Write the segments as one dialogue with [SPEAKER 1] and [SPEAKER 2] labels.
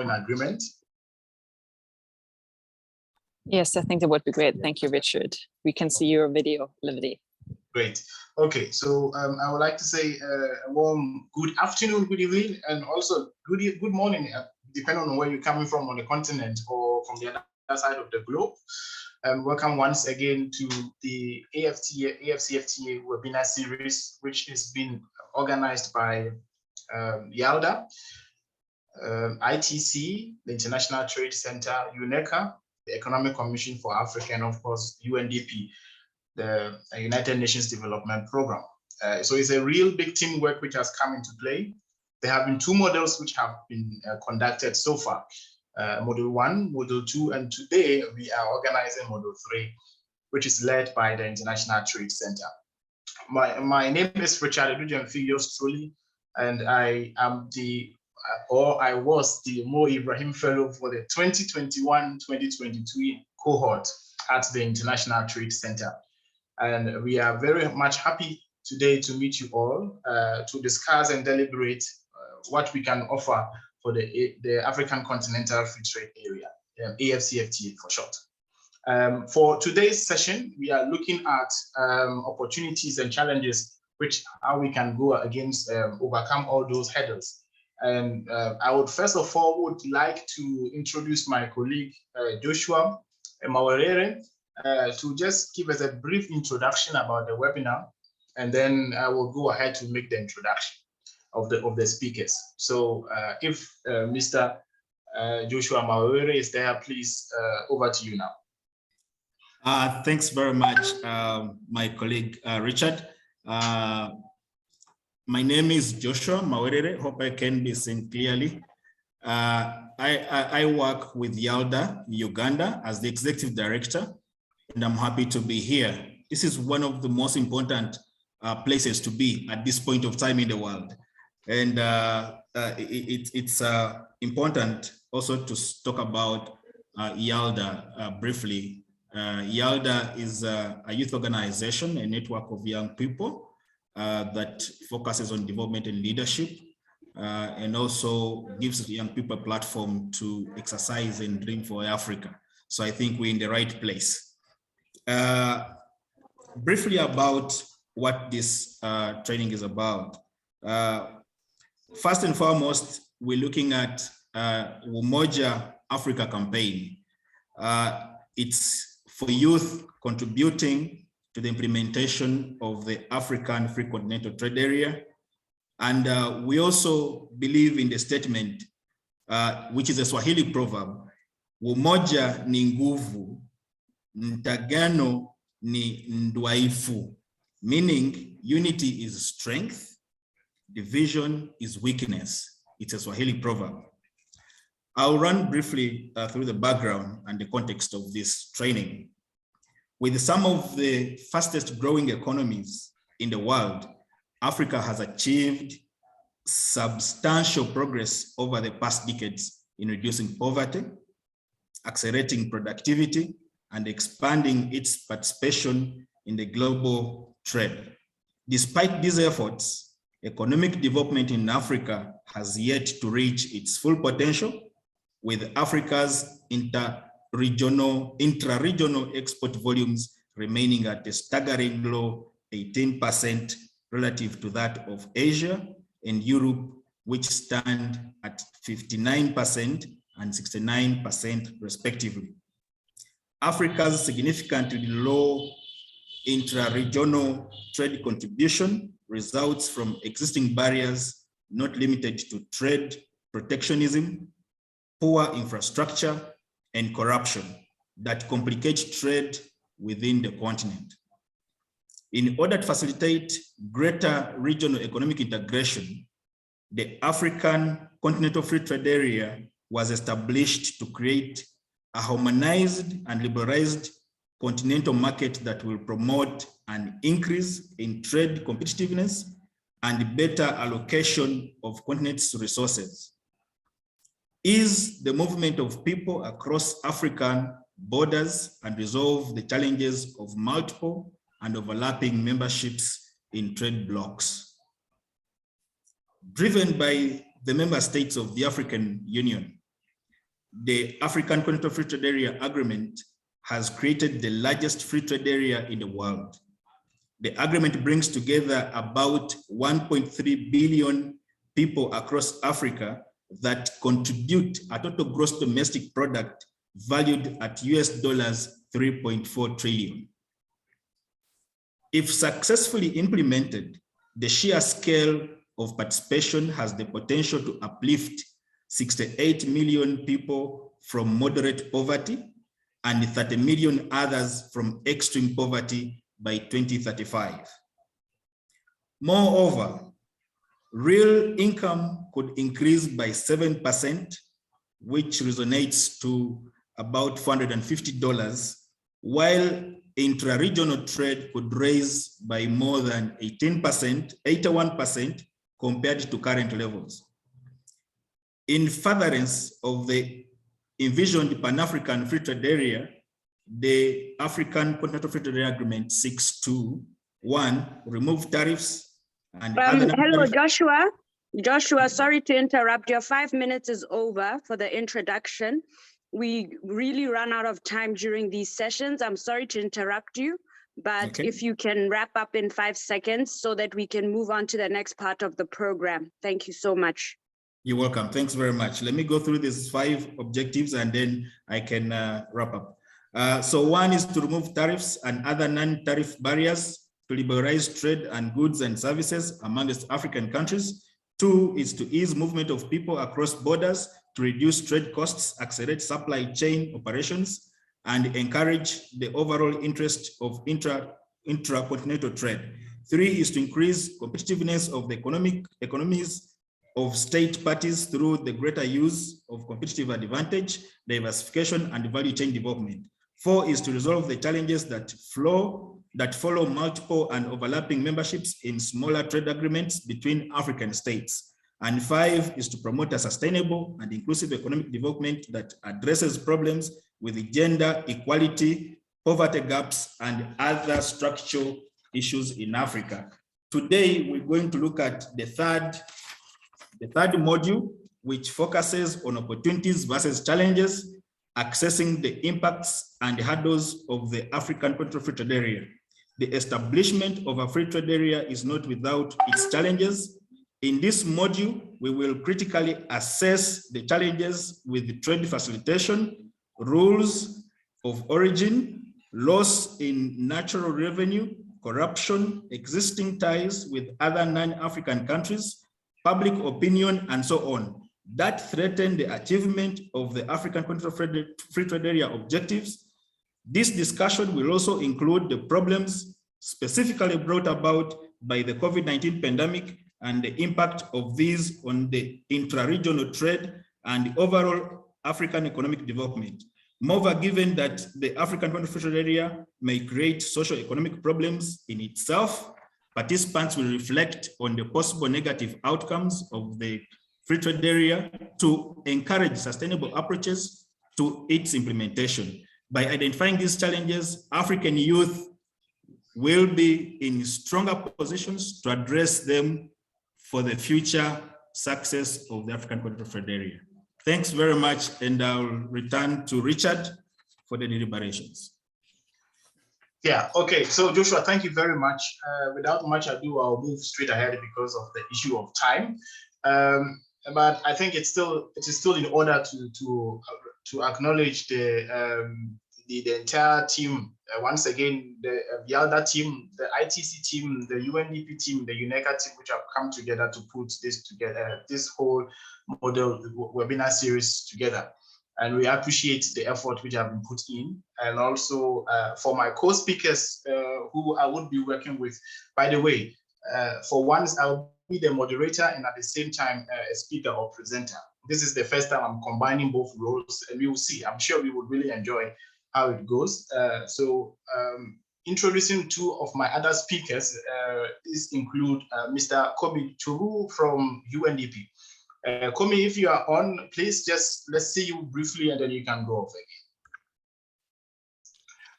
[SPEAKER 1] in agreement?
[SPEAKER 2] Yes, I think that would be great. Thank you, Richard. We can see your video, Livy.
[SPEAKER 1] Great. Okay, so I would like to say a warm good afternoon, good evening, and also good morning, depending on where you're coming from on the continent or from the other side of the globe. Welcome once again to the AfCFTA webinar series, which is being organized by YALDA, ITC, the International Trade Center, UNECA, the Economic Commission for Africa, and of course, UNDP, the United Nations Development Program. So it's a real big teamwork which has come into play. There have been two models which have been conducted so far. Model 1, Model 2, and today we are organizing Model 3, which is led by the International Trade Center. My name is Richard Edujemfi, yours truly, and I am I was the Mo Ibrahim Fellow for the 2021-2022 cohort at the International Trade Center. And we are very much happy today to meet you all to discuss and deliberate what we can offer for the African Continental Free Trade Area, AfCFTA for short. For today's session, we are looking at opportunities and challenges, how we can go against, overcome all those hurdles. And I would first of all like to introduce my colleague, Joshua Mawerere, to just give us a brief introduction about the webinar, and then I will go ahead to make the introduction of the speakers. So if Mr. Joshua Mawerere is there, please, over to you now.
[SPEAKER 3] Thanks very much, my colleague Richard. My name is Joshua Mawerere. Hope I can be seen clearly. I work with YALDA Uganda as the executive director, and I'm happy to be here. This is one of the most important places to be at this point of time in the world. And it's important also to talk about YALDA briefly. YALDA is a youth organization, a network of young people that focuses on development and leadership, and also gives young people a platform to exercise and dream for Africa. So I think we're in the right place. Briefly about what this training is about. First and foremost, we're looking at Umoja Africa campaign. It's for youth contributing to the implementation of the African Free Continental Trade Area. And we also believe in the statement, which is a Swahili proverb, Umoja ni nguvu, mtagano ni ndwaifu, meaning unity is strength, division is weakness. It's a Swahili proverb. I'll run briefly through the background and the context of this training. With some of the fastest growing economies in the world, Africa has achieved substantial progress over the past decades in reducing poverty, accelerating productivity, and expanding its participation in the global trade. Despite these efforts, economic development in Africa has yet to reach its full potential, with Africa's intra-regional export volumes remaining at a staggering low 18% relative to that of Asia and Europe, which stand at 59% and 69% respectively. Africa's significantly low intra-regional trade contribution results from existing barriers not limited to trade protectionism, poor infrastructure, and corruption that complicate trade within the continent. In order to facilitate greater regional economic integration, the African Continental Free Trade Area was established to create a harmonized and liberalized continental market that will promote an increase in trade competitiveness and better allocation of continent's resources, ease the movement of people across African borders, and resolve the challenges of multiple and overlapping memberships in trade blocs. Driven by the member states of the African Union, the African Continental Free Trade Area Agreement has created the largest free trade area in the world. The agreement brings together about 1.3 billion people across Africa that contribute a total gross domestic product valued at US dollars 3.4 trillion. If successfully implemented, the sheer scale of participation has the potential to uplift 68 million people from moderate poverty and 30 million others from extreme poverty by 2035. Moreover, real income could increase by 7%, which resonates to about $450, while intra-regional trade could rise by more than 81% compared to current levels. In furtherance of the envisioned Pan-African Free Trade Area, the African Continental Free Trade Area Agreement seeks to, 1, remove tariffs and
[SPEAKER 4] hello, Joshua. Joshua, sorry to interrupt. Your 5 minutes is over for the introduction. We really run out of time during these sessions. I'm sorry to interrupt you, but
[SPEAKER 3] okay.
[SPEAKER 4] If you can wrap up in 5 seconds so that we can move on to the next part of the program. Thank you so much.
[SPEAKER 3] You're welcome. Thanks very much. Let me go through these 5 objectives and then I can wrap up. So 1 is to remove tariffs and other non-tariff barriers to liberalize trade and goods and services amongst African countries. 2 is to ease movement of people across borders to reduce trade costs, accelerate supply chain operations, and encourage the overall interest of intra-continental trade. 3 is to increase competitiveness of the economies of state parties through the greater use of competitive advantage, diversification, and value chain development. 4 is to resolve the challenges that follow multiple and overlapping memberships in smaller trade agreements between African states. And 5 is to promote a sustainable and inclusive economic development that addresses problems with gender equality, poverty gaps, and other structural issues in Africa. Today, we're going to look at the third module, which focuses on opportunities versus challenges, accessing the impacts and hurdles of the African Continental Free Trade Area. The establishment of a free trade area is not without its challenges. In this module, we will critically assess the challenges with trade facilitation, rules of origin, loss in natural revenue, corruption, existing ties with other non-African countries, public opinion, and so on, that threaten the achievement of the African Continental Free Trade Area objectives. This discussion will also include the problems specifically brought about by the COVID-19 pandemic and the impact of these on the intra-regional trade and the overall African economic development. Moreover, given that the African Continental Free Trade Area may create socio-economic problems in itself, participants will reflect on the possible negative outcomes of the free trade area to encourage sustainable approaches to its implementation. By identifying these challenges, African youth will be in stronger positions to address them for the future success of the African Continental Free Trade Area. Thanks very much, and I'll return to Richard for the deliberations.
[SPEAKER 1] Yeah, okay, so Joshua, thank you very much. Without much ado, I'll move straight ahead because of the issue of time. But I think it is still in order to acknowledge the entire team. Once again, the YALDA team, the ITC team, the UNDP team, the UNECA team, which have come together to put this together, this whole model webinar series together. And we appreciate the effort which have been put in. And also for my co-speakers who I would be working with, by the way, for once I'll be the moderator and at the same time a speaker or presenter. This is the first time I'm combining both roles, and we will see. I'm sure we would really enjoy how it goes. Introducing 2 of my other speakers, these include Mr. Komi Churu from UNDP. Komi, if you are on, please let's see you briefly and then you can go off again.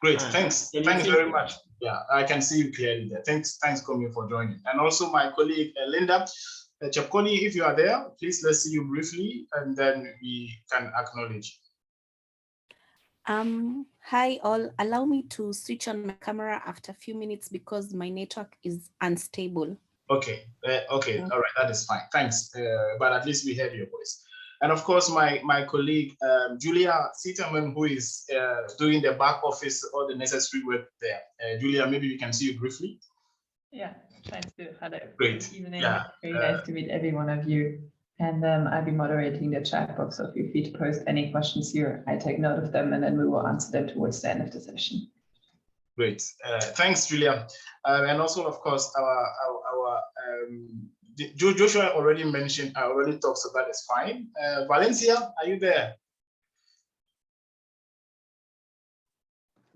[SPEAKER 1] Great, thanks very much. Yeah, I can see you clearly there. Thanks Komi for joining. And also my colleague Linda Chapkoni, if you are there, please let's see you briefly and then we can acknowledge.
[SPEAKER 5] Hi all, allow me to switch on my camera after a few minutes because my network is unstable.
[SPEAKER 1] Okay, okay, all right, that is fine. Thanks, but at least we heard your voice. And of course, my colleague, Julia Sitterman, who is doing the back office, all the necessary work there. Julia, maybe we can see you briefly.
[SPEAKER 6] Yeah, thanks to hello.
[SPEAKER 1] Great.
[SPEAKER 6] Good evening.
[SPEAKER 1] Yeah.
[SPEAKER 6] Very nice to meet every one of you. And I'll be moderating the chat box, so feel free to post any questions here. I take note of them and then we will answer them towards the end of the session.
[SPEAKER 1] Great. Thanks, Julia. And also, of course, Joshua already mentioned, I already talked, so that is fine. Valencia, are you there?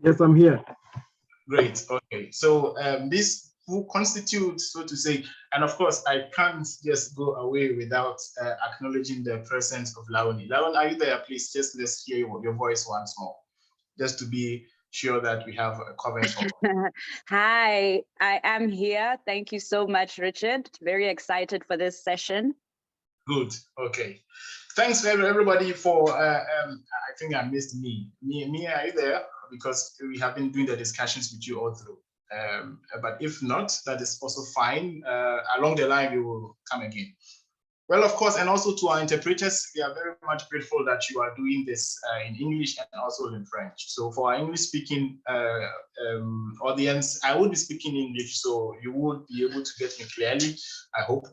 [SPEAKER 7] Yes, I'm here.
[SPEAKER 1] Great. Okay. So this who constitutes, so to say, and of course, I can't just go away without acknowledging the presence of Laoni. Laoni, are you there? Please, just let's hear your voice once more, just to be sure that we have a cover for.
[SPEAKER 4] Hi, I am here. Thank you so much, Richard. Very excited for this session.
[SPEAKER 1] Good. Okay. Thanks everybody for, I think I missed me. Mia, are you there? Because we have been doing the discussions with you all through. But if not, that is also fine. Along the line, we will come again. Well, of course, and also to our interpreters, we are very much grateful that you are doing this in English and also in French. So for our English-speaking audience, I will be speaking English, so you would be able to get me clearly, I hope.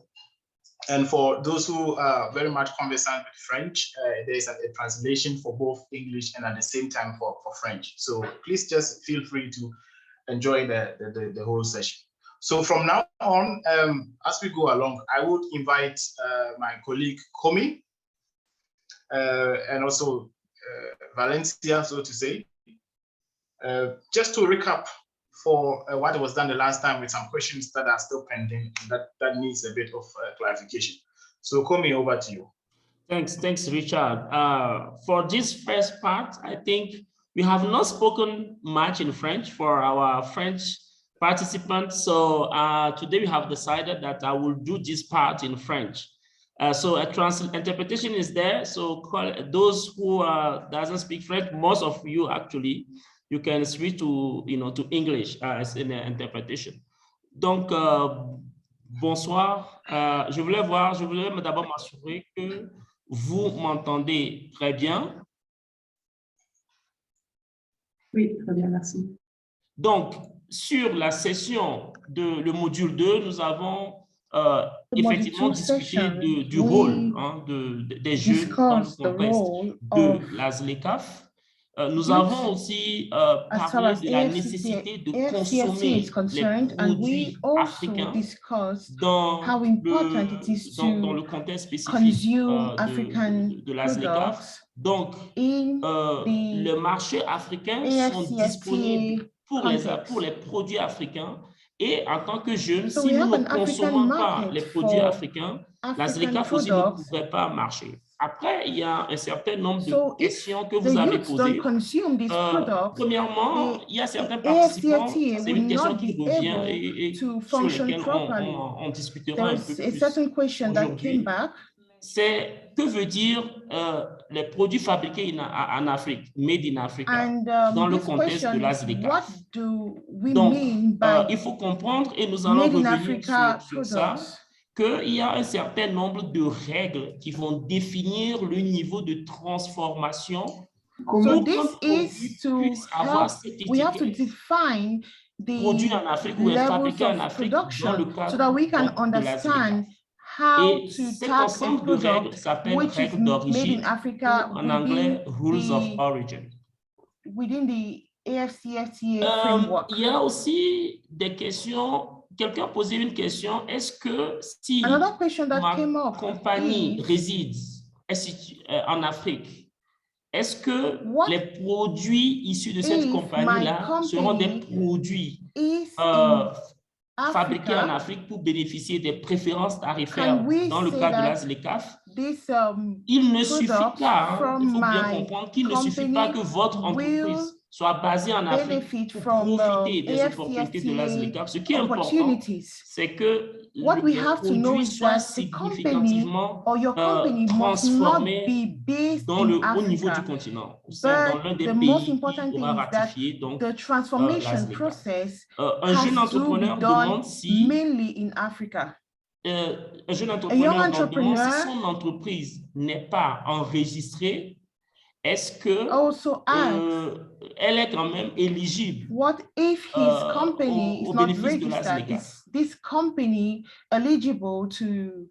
[SPEAKER 1] And for those who are very much conversant with French, there is a translation for both English and at the same time for French. So please just feel free to enjoy the whole session. So from now on, as we go along, I would invite my colleague Komi and also Valencia, so to say, just to recap for what was done the last time with some questions that are still pending that needs a bit of clarification. So Komi, over to you.
[SPEAKER 8] Thanks, Richard. For this first part, I think we have not spoken much in French for our French participants. So today we have decided that I will do this part in French. So a interpretation is there. So those who doesn't speak French, most of you actually, you can switch to to English as an interpretation. Donc bonsoir. Je voulais d'abord m'assurer que vous m'entendez très bien.
[SPEAKER 6] Oui, très bien, merci.
[SPEAKER 8] Donc, sur la session de le module 2, nous avons effectivement discuté du rôle des jeunes dans le contexte de l'ASLECAF. Nous avons aussi parlé de la nécessité de consommer les produits africains dans le contexte spécifique de l'ASLECAF. Donc, les marchés africains sont disponibles pour les produits africains. Et en tant que jeunes, si nous ne consommons pas les produits africains, l'ASLECAF aussi ne pourrait pas marcher. Après, il y a un certain nombre de questions que vous avez posées. Premièrement, il y a certains participants, c'est une question qui revient et sur laquelle on discutera un peu plus aujourd'hui. C'est que veut dire les produits fabriqués en Afrique, made in Africa, dans le contexte de l'ASLECAF. Donc, il faut comprendre, et nous allons revenir sur ça, qu'il y a un certain nombre de règles qui vont définir le niveau de transformation pour qu'un produit puisse avoir cette étiquette produit en Afrique ou est fabriqué en Afrique dans le cadre de l'ASLECAF. Et cet ensemble de règles s'appelle règles d'origine, en anglais, Rules of Origin. Il y a aussi des questions. Quelqu'un a posé une question, est-ce que si ma compagnie réside en Afrique, est-ce que les produits issus de cette compagnie-là seront des produits fabriqués en Afrique pour bénéficier des préférences tarifaires dans le cadre de l'ASLECAF? Il ne suffit pas, il faut bien comprendre qu'il ne suffit pas que votre entreprise
[SPEAKER 9] soit basé en Afrique pour profiter des opportunités de l'AfCFTA. Ce qui est important, c'est que les produits soient significativement transformés au niveau du continent, dans l'un des pays qui aura ratifié donc l'AfCFTA. Un jeune entrepreneur demande si son entreprise n'est pas enregistrée, est-ce que elle est quand même éligible
[SPEAKER 8] what if his company is not registered? Is this company eligible to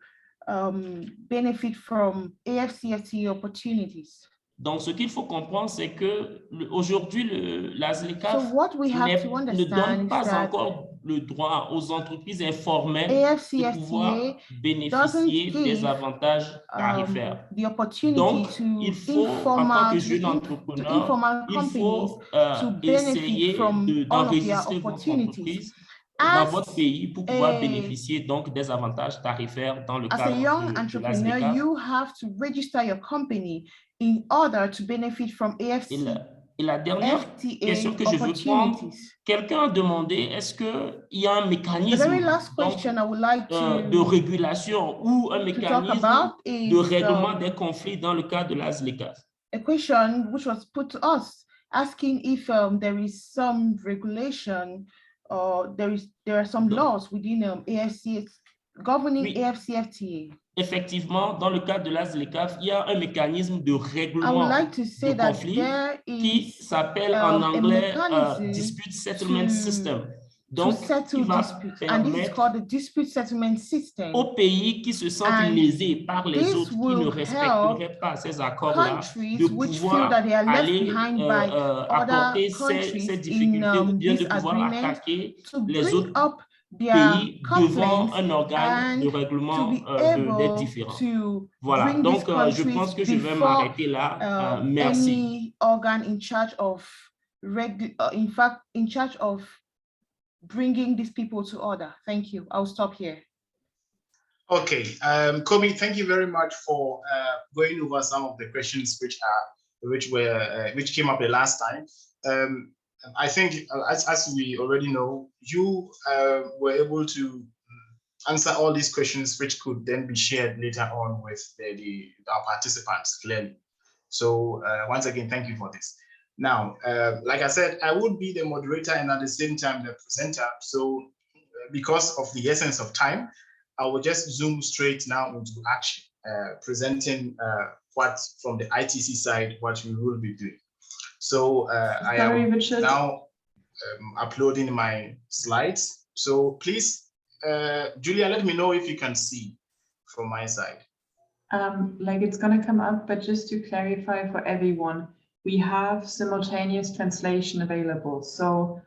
[SPEAKER 8] benefit from AfCFTA opportunities?
[SPEAKER 9] Donc, ce qu'il faut comprendre, c'est que aujourd'hui, l'AfCFTA ne donne pas encore le droit aux entreprises informelles de pouvoir bénéficier des avantages tarifaires. Donc, il faut, en tant que jeune entrepreneur, il faut essayer d'enregistrer votre entreprise dans votre pays pour pouvoir bénéficier donc des avantages tarifaires dans le cadre de l'AfCFTA.
[SPEAKER 8] You have to register your company in order to benefit from AfCFTA.
[SPEAKER 9] Et la dernière question que je veux prendre, quelqu'un a demandé, est-ce qu'il y a un mécanisme de régulation ou un mécanisme de règlement des conflits dans le cadre de l'AfCFTA?
[SPEAKER 8] A question which was put to us, asking if there is some regulation or there are some laws within AfCFTA governing AfCFTA.
[SPEAKER 9] Effectivement, dans le cadre de l'AfCFTA, il y a un mécanisme de règlement de conflit qui s'appelle en anglais Dispute Settlement System. Donc, qui va permettre aux pays qui se sentent lésés par les autres qui ne respecteraient pas ces accords-là de pouvoir aller apporter ces difficultés ou bien de pouvoir attaquer les autres pays devant un organe de règlement des différends. Voilà, donc je pense que je vais m'arrêter là. Merci.
[SPEAKER 8] Organ in charge of bringing these people to order. Thank you. I'll stop here.
[SPEAKER 1] Okay, Komi, thank you very much for going over some of the questions which came up the last time. I think, as we already know, you were able to answer all these questions, which could then be shared later on with our participants clearly. So once again, thank you for this. Now, like I said, I would be the moderator and at the same time the presenter. So because of the essence of time, I will just zoom straight now into action, presenting what from the ITC side, what we will be doing. So I am now uploading my slides. So please, Julia, let me know if you can see from my side.
[SPEAKER 6] Like it's going to come up, but just to clarify for everyone, we have simultaneous translation available. So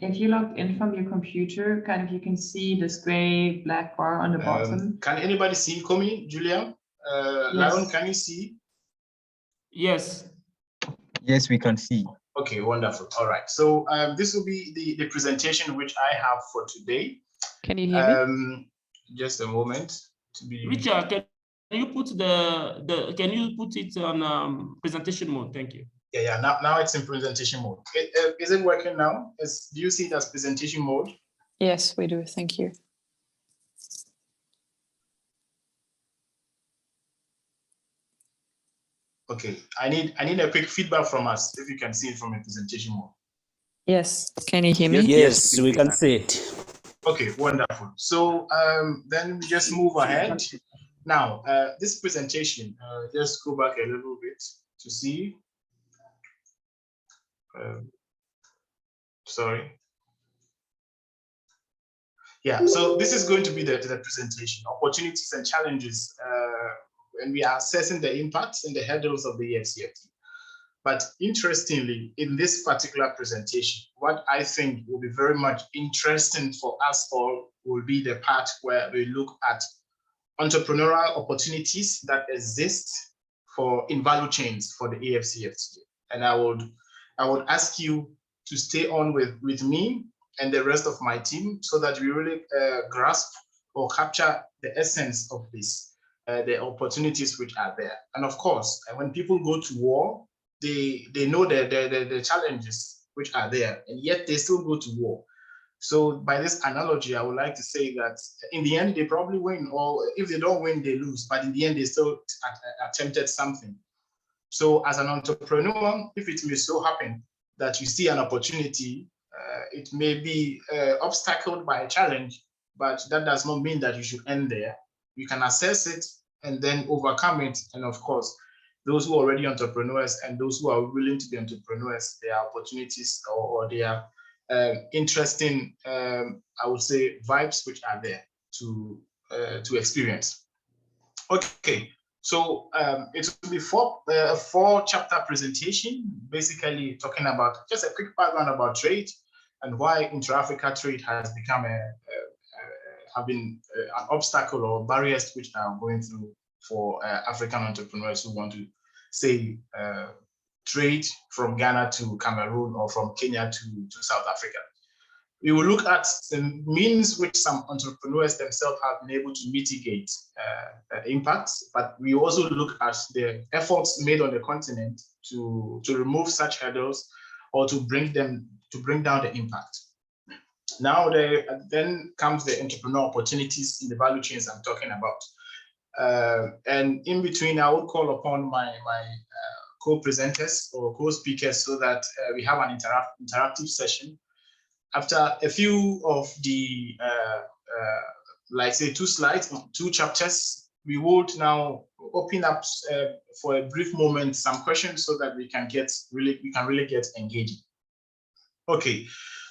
[SPEAKER 6] if you logged in from your computer, kind of you can see this gray black bar on the bottom.
[SPEAKER 1] Can anybody see Komi, Julia? Yes. Lion, can you see?
[SPEAKER 9] Yes.
[SPEAKER 10] Yes, we can see.
[SPEAKER 1] Okay, wonderful. All right. So this will be the presentation which I have for today.
[SPEAKER 2] Can you hear me?
[SPEAKER 1] Just a moment.
[SPEAKER 9] Richard, can you put can you put it on presentation mode? Thank you.
[SPEAKER 1] Yeah. Now it's in presentation mode. Is it working now? Do you see it as presentation mode?
[SPEAKER 2] Yes, we do. Thank you.
[SPEAKER 1] Okay, I need a quick feedback from us if you can see it from a presentation mode.
[SPEAKER 2] Yes, can you hear me?
[SPEAKER 11] Yes, we can see it.
[SPEAKER 1] Okay, wonderful. So then we just move ahead. Now, this presentation, just go back a little bit to see. Sorry. Yeah, so this is going to be the presentation, opportunities and challenges when we are assessing the impacts and the hurdles of the AfCFTA. But interestingly, in this particular presentation, what I think will be very much interesting for us all will be the part where we look at entrepreneurial opportunities that exist in value chains for the AfCFTA. And I would ask you to stay on with me and the rest of my team so that we really grasp or capture the essence of this, the opportunities which are there. And of course, when people go to war, they know the challenges which are there, and yet they still go to war. So by this analogy, I would like to say that in the end, they probably win, or if they don't win, they lose. But in the end, they still attempted something. So as an entrepreneur, if it may so happen that you see an opportunity, it may be obstacled by a challenge, but that does not mean that you should end there. You can assess it and then overcome it. And of course, those who are already entrepreneurs and those who are willing to be entrepreneurs, there are opportunities or there are interesting, I would say, vibes which are there to experience. Okay, so it will be a four-chapter presentation, basically talking about just a quick background about trade and why intra-Africa trade has become an obstacle or barriers which are going through for African entrepreneurs who want to, say, trade from Ghana to Cameroon or from Kenya to South Africa. We will look at the means which some entrepreneurs themselves have been able to mitigate impacts, but we also look at the efforts made on the continent to remove such hurdles or to bring down the impact. Now, then comes the entrepreneurial opportunities in the value chains I'm talking about. And in between, I will call upon my co-presenters or co-speakers so that we have an interactive session. After a few of the, like say 2 slides, 2 chapters, we would now open up for a brief moment some questions so that we can really get engaging. Okay,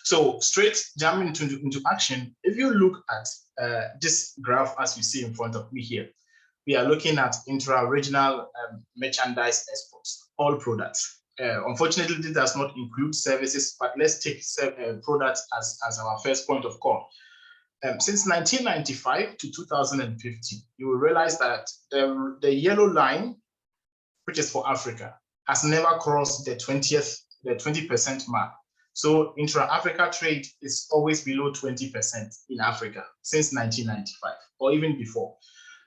[SPEAKER 1] so straight jumping into action. If you look at this graph as you see in front of me here, we are looking at intra-regional merchandise exports, all products. Unfortunately, this does not include services, but let's take products as our first point of call. Since 1995 to 2015, you will realize that the yellow line, which is for Africa, has never crossed the 20% mark. So intra-Africa trade is always below 20% in Africa since 1995 or even before.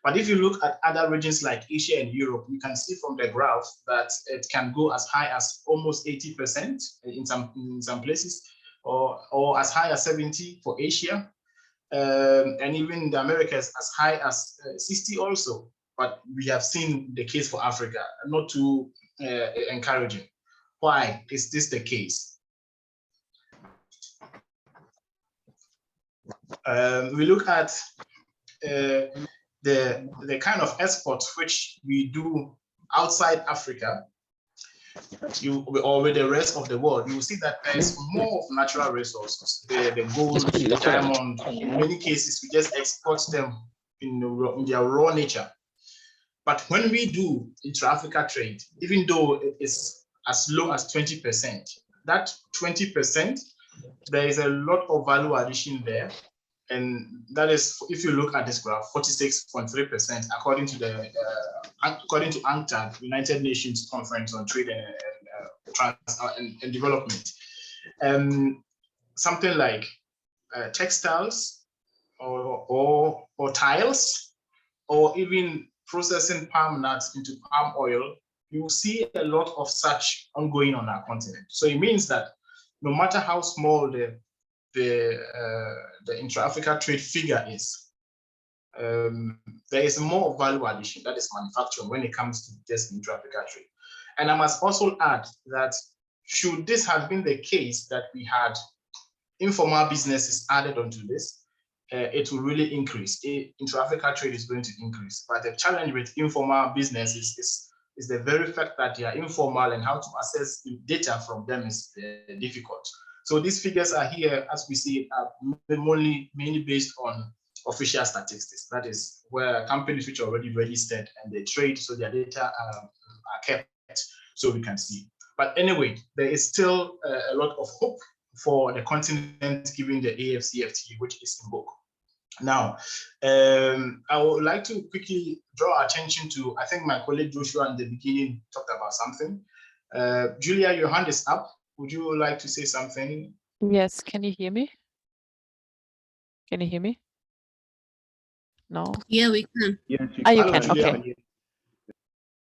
[SPEAKER 1] But if you look at other regions like Asia and Europe, you can see from the graph that it can go as high as almost 80% in some places, or as high as 70% for Asia, and even the Americas as high as 60% also. But we have seen the case for Africa, not too encouraging. Why is this the case? We look at the kind of exports which we do outside Africa, or with the rest of the world, you will see that there's more of natural resources, the gold, the diamond. In many cases, we just export them in their raw nature. But when we do intra-Africa trade, even though it is as low as 20%, that 20%, there is a lot of value addition there. And that is, if you look at this graph, 46.3%, according to UNCTAD, United Nations Conference on Trade and Development. Something like textiles or tiles, or even processing palm nuts into palm oil, you will see a lot of such ongoing on our continent. So it means that no matter how small the intra-Africa trade figure is, there is more value addition, that is manufacturing, when it comes to just intra-Africa trade. And I must also add that should this have been the case that we had informal businesses added onto this, it will really increase. Intra-Africa trade is going to increase. But the challenge with informal businesses is the very fact that they are informal, and how to access the data from them is difficult. So these figures are here, as we see, are mainly based on official statistics. That is where companies which are already registered and they trade, so their data are kept, so we can see. But anyway, there is still a lot of hope for the continent, given the AfCFTA, which is in book. Now, I would like to quickly draw attention to, I think my colleague Joshua in the beginning talked about something. Julia, your hand is up. Would you like to say something?
[SPEAKER 2] Yes, can you hear me? Can you hear me? No?
[SPEAKER 5] Yeah, we can.
[SPEAKER 7] Yes,
[SPEAKER 2] you can, okay.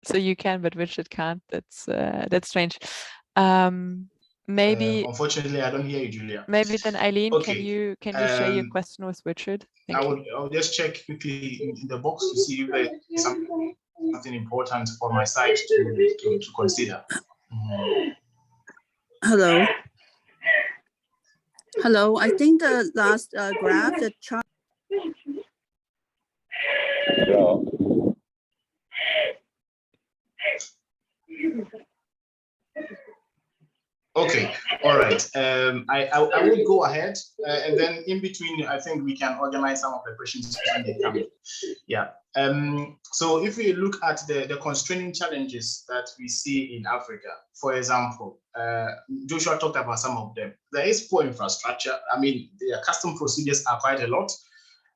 [SPEAKER 2] So you can, but Richard can't. That's strange. Maybe
[SPEAKER 1] unfortunately, I don't hear you, Julia.
[SPEAKER 2] Maybe then Eileen,
[SPEAKER 1] Okay.
[SPEAKER 2] can you share your question with Richard?
[SPEAKER 1] I'll just check quickly in the box to see if there's something important for my side to consider.
[SPEAKER 11] Hello. Hello. I think the last graph, the chart.
[SPEAKER 1] Okay, all right. I will go ahead, and then in between, I think we can organize some of the questions when they come in. Yeah. So if we look at the constraining challenges that we see in Africa, for example, Joshua talked about some of them. There is poor infrastructure. I mean, the custom procedures are quite a lot.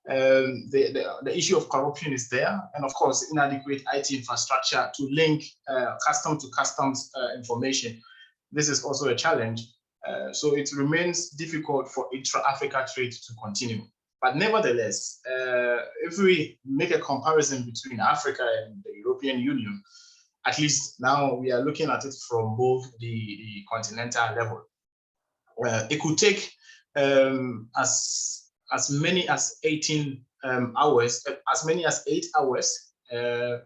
[SPEAKER 1] The issue of corruption is there, and of course, inadequate IT infrastructure to link custom to customs information. This is also a challenge. So it remains difficult for intra-Africa trade to continue. But nevertheless, if we make a comparison between Africa and the European Union, at least now we are looking at it from both the continental level. It could take as many as 18 hours, as many as 8 hours to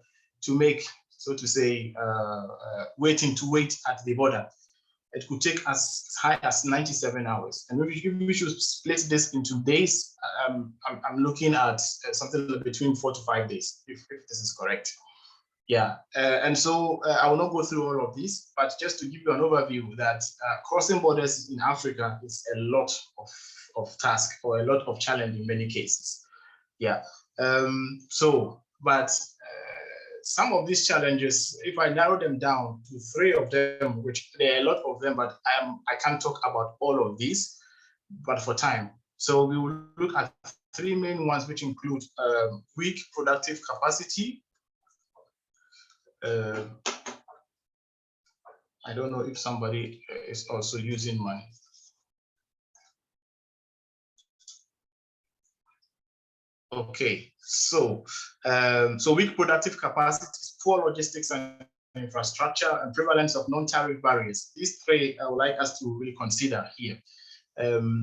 [SPEAKER 1] make, so to say, to wait at the border. It could take as high as 97 hours. And if we should split this into days, I'm looking at something between 4 to 5 days, if this is correct. Yeah, and so I will not go through all of these, but just to give you an overview that crossing borders in Africa is a lot of task or a lot of challenge in many cases. Yeah, but some of these challenges, if I narrow them down to 3 of them, which there are a lot of them, but I can't talk about all of these, but for time. So we will look at 3 main ones, which include weak productive capacity. I don't know if somebody is also using money. Okay, so weak productive capacities, poor logistics and infrastructure, and prevalence of non-tariff barriers. These 3 I would like us to really consider here.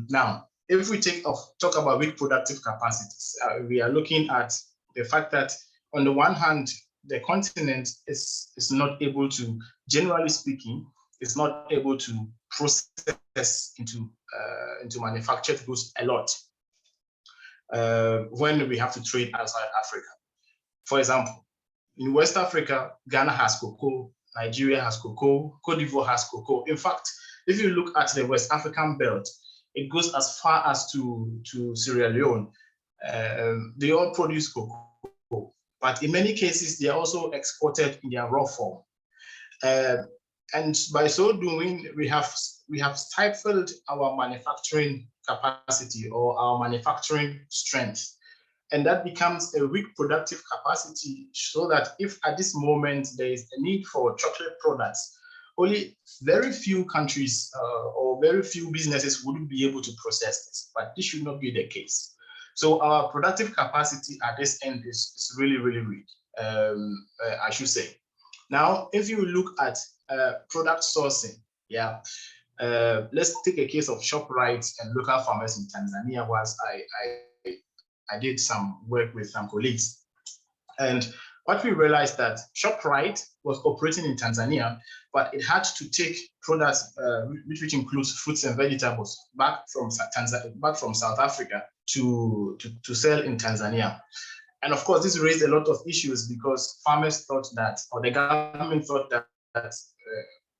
[SPEAKER 1] Now, if we talk about weak productive capacities, we are looking at the fact that on the one hand, the continent is not able to, generally speaking, is not able to process into manufactured goods a lot. When we have to trade outside Africa. For example, in West Africa, Ghana has cocoa, Nigeria has cocoa, Cote d'Ivoire has cocoa. In fact, if you look at the West African belt, it goes as far as to Sierra Leone. They all produce cocoa, but in many cases, they are also exported in their raw form. And by so doing, we have stifled our manufacturing capacity or our manufacturing strength. And that becomes a weak productive capacity, so that if at this moment there is a need for chocolate products, only very few countries or very few businesses wouldn't be able to process this, but this should not be the case. So our productive capacity at this end is really, really weak, I should say. Now, if you look at product sourcing, yeah, let's take a case of ShopRite and local farmers in Tanzania. Was I did some work with some colleagues, and what we realized that ShopRite was operating in Tanzania, but it had to take products which includes fruits and vegetables back from South Africa to sell in Tanzania. And of course, this raised a lot of issues because farmers thought that, or the government thought that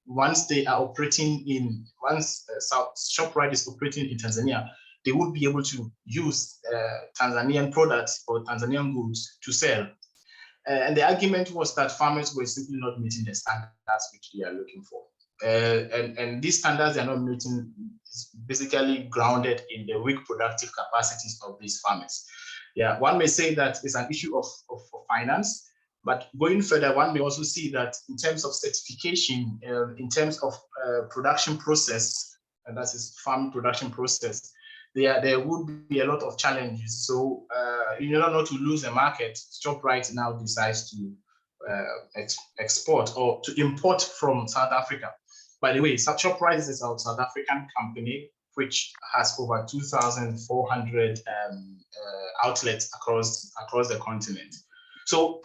[SPEAKER 1] once they are operating once ShopRite is operating in Tanzania, they would be able to use Tanzanian products or Tanzanian goods to sell. And the argument was that farmers were simply not meeting the standards which they are looking for. And these standards they are not meeting is basically grounded in the weak productive capacities of these farmers. Yeah, one may say that it's an issue of finance, but going further, one may also see that in terms of certification, in terms of production process, and that is farm production process, there would be a lot of challenges. So in order not to lose the market, ShopRite now decides to export or to import from South Africa. By the way, Shoprite is a South African company which has over 2,400 outlets across the continent. So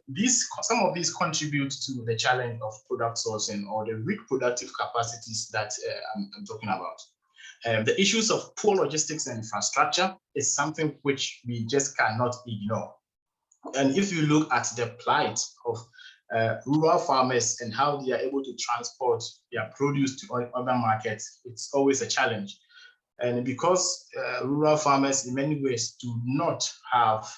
[SPEAKER 1] some of these contribute to the challenge of product sourcing or the weak productive capacities that I'm talking about. The issues of poor logistics and infrastructure is something which we just cannot ignore. And if you look at the plight of rural farmers and how they are able to transport their produce to other markets, it's always a challenge. And because rural farmers in many ways do not have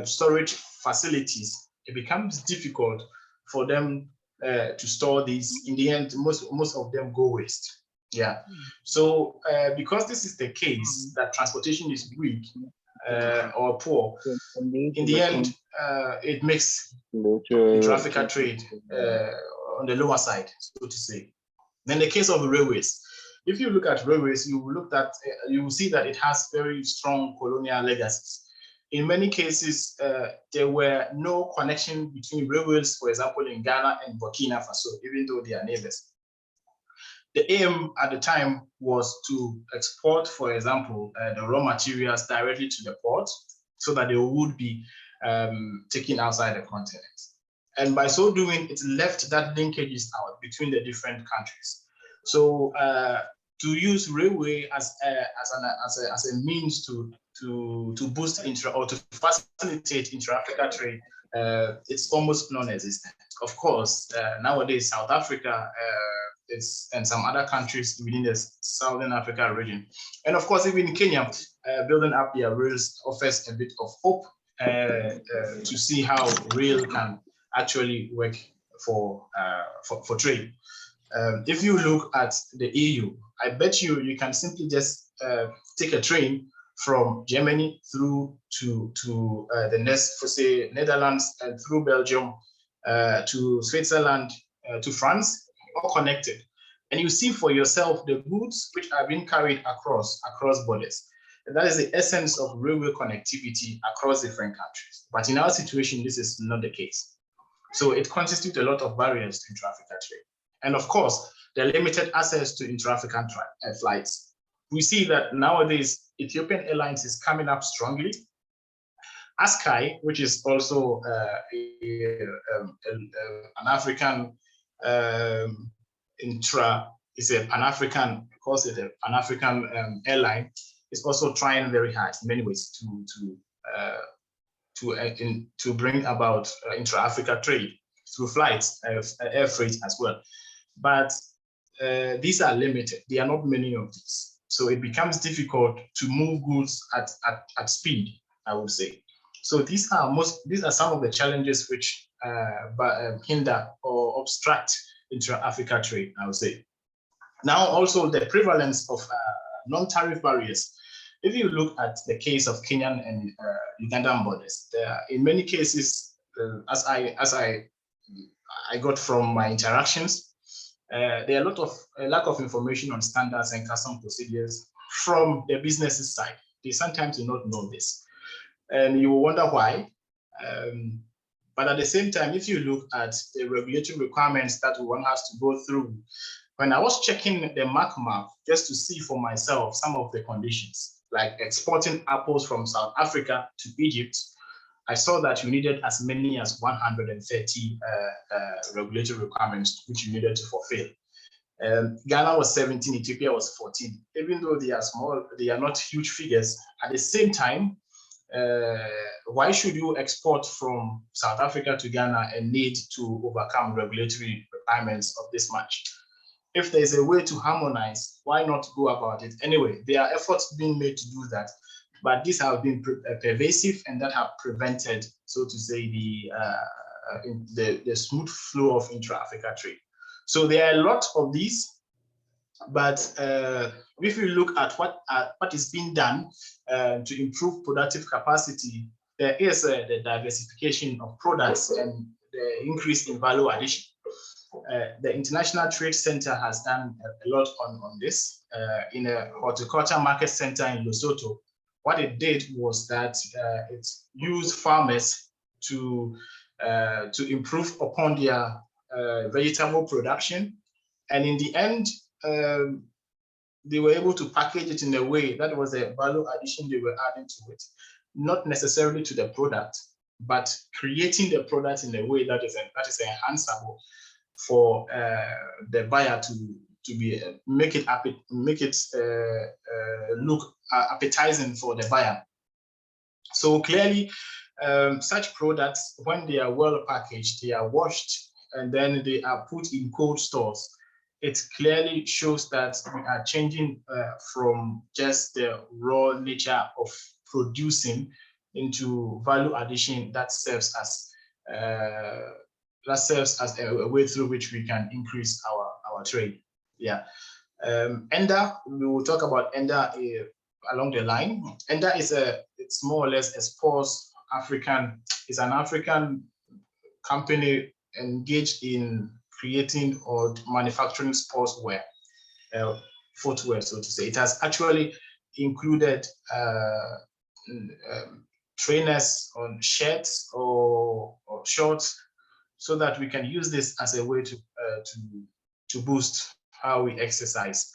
[SPEAKER 1] storage facilities, it becomes difficult for them to store these. In the end, most of them go waste. Yeah. So because this is the case, that transportation is weak or poor, in the end, it makes intra-Africa trade on the lower side, so to say. Then the case of railways. If you look at railways, you will see that it has very strong colonial legacies. In many cases, there were no connection between railways, for example, in Ghana and Burkina Faso, even though they are neighbors. The aim at the time was to export, for example, the raw materials directly to the port so that they would be taken outside the continent. And by so doing, it left that linkages out between the different countries. So to use railway as a means to boost or to facilitate intra-Africa trade, it's almost non-existent. Of course, nowadays South Africa and some other countries within the Southern Africa region, and of course even Kenya, building up their rails offers a bit of hope to see how rail can actually work for trade. If you look at the EU, I bet you can simply just take a train from Germany through to the next, for say, Netherlands and through Belgium to Switzerland to France, all connected. And you see for yourself the goods which are being carried across borders. And that is the essence of railway connectivity across different countries. But in our situation, this is not the case. So it constitutes a lot of barriers to intra-Africa trade. And of course, the limited access to intra-African flights. We see that nowadays, Ethiopian Airlines is coming up strongly. ASKY, which is also an African is a Pan-African, of course, it's a Pan-African airline, is also trying very hard in many ways to bring about intra-Africa trade through flights, air freight as well. But these are limited. There are not many of these. So it becomes difficult to move goods at speed, I would say. So these are some of the challenges which hinder or obstruct intra-Africa trade, I would say. Now also the prevalence of non-tariff barriers. If you look at the case of Kenyan and Ugandan borders, in many cases, as I got from my interactions, there are a lack of information on standards and custom procedures from the businesses side. They sometimes do not know this. And you will wonder why. But at the same time, if you look at the regulatory requirements that one has to go through, when I was checking the map just to see for myself some of the conditions, like exporting apples from South Africa to Egypt, I saw that you needed as many as 130 regulatory requirements which you needed to fulfill. Ghana was 17, Ethiopia was 14. Even though they are small, they are not huge figures. At the same time, why should you export from South Africa to Ghana and need to overcome regulatory requirements of this much? If there's a way to harmonize, why not go about it? Anyway, there are efforts being made to do that, but these have been pervasive and that have prevented, so to say, the smooth flow of intra-Africa trade. So there are a lot of these, but if you look at what is being done to improve productive capacity, there is the diversification of products and the increase in value addition. The International Trade Center has done a lot on this. In a horticulture market center in Lesotho, what it did was that it used farmers to to improve upon their vegetable production. And in the end, they were able to package it in a way that was a value addition they were adding to it, not necessarily to the product, but creating the product in a way that is enhanceable for the buyer to be make it look appetizing for the buyer. So clearly, such products, when they are well packaged, they are washed, and then they are put in cold stores. It clearly shows that we are changing from just the raw nature of producing into value addition that serves as a way through which we can increase our trade. Yeah, ENDA, we will talk about ENDA along the line. ENDA it's more or less a sports African. It's an African company engaged in creating or manufacturing sportswear, footwear, so to say. It has actually included trainers on shirts or shorts, so that we can use this as a way to boost how we exercise.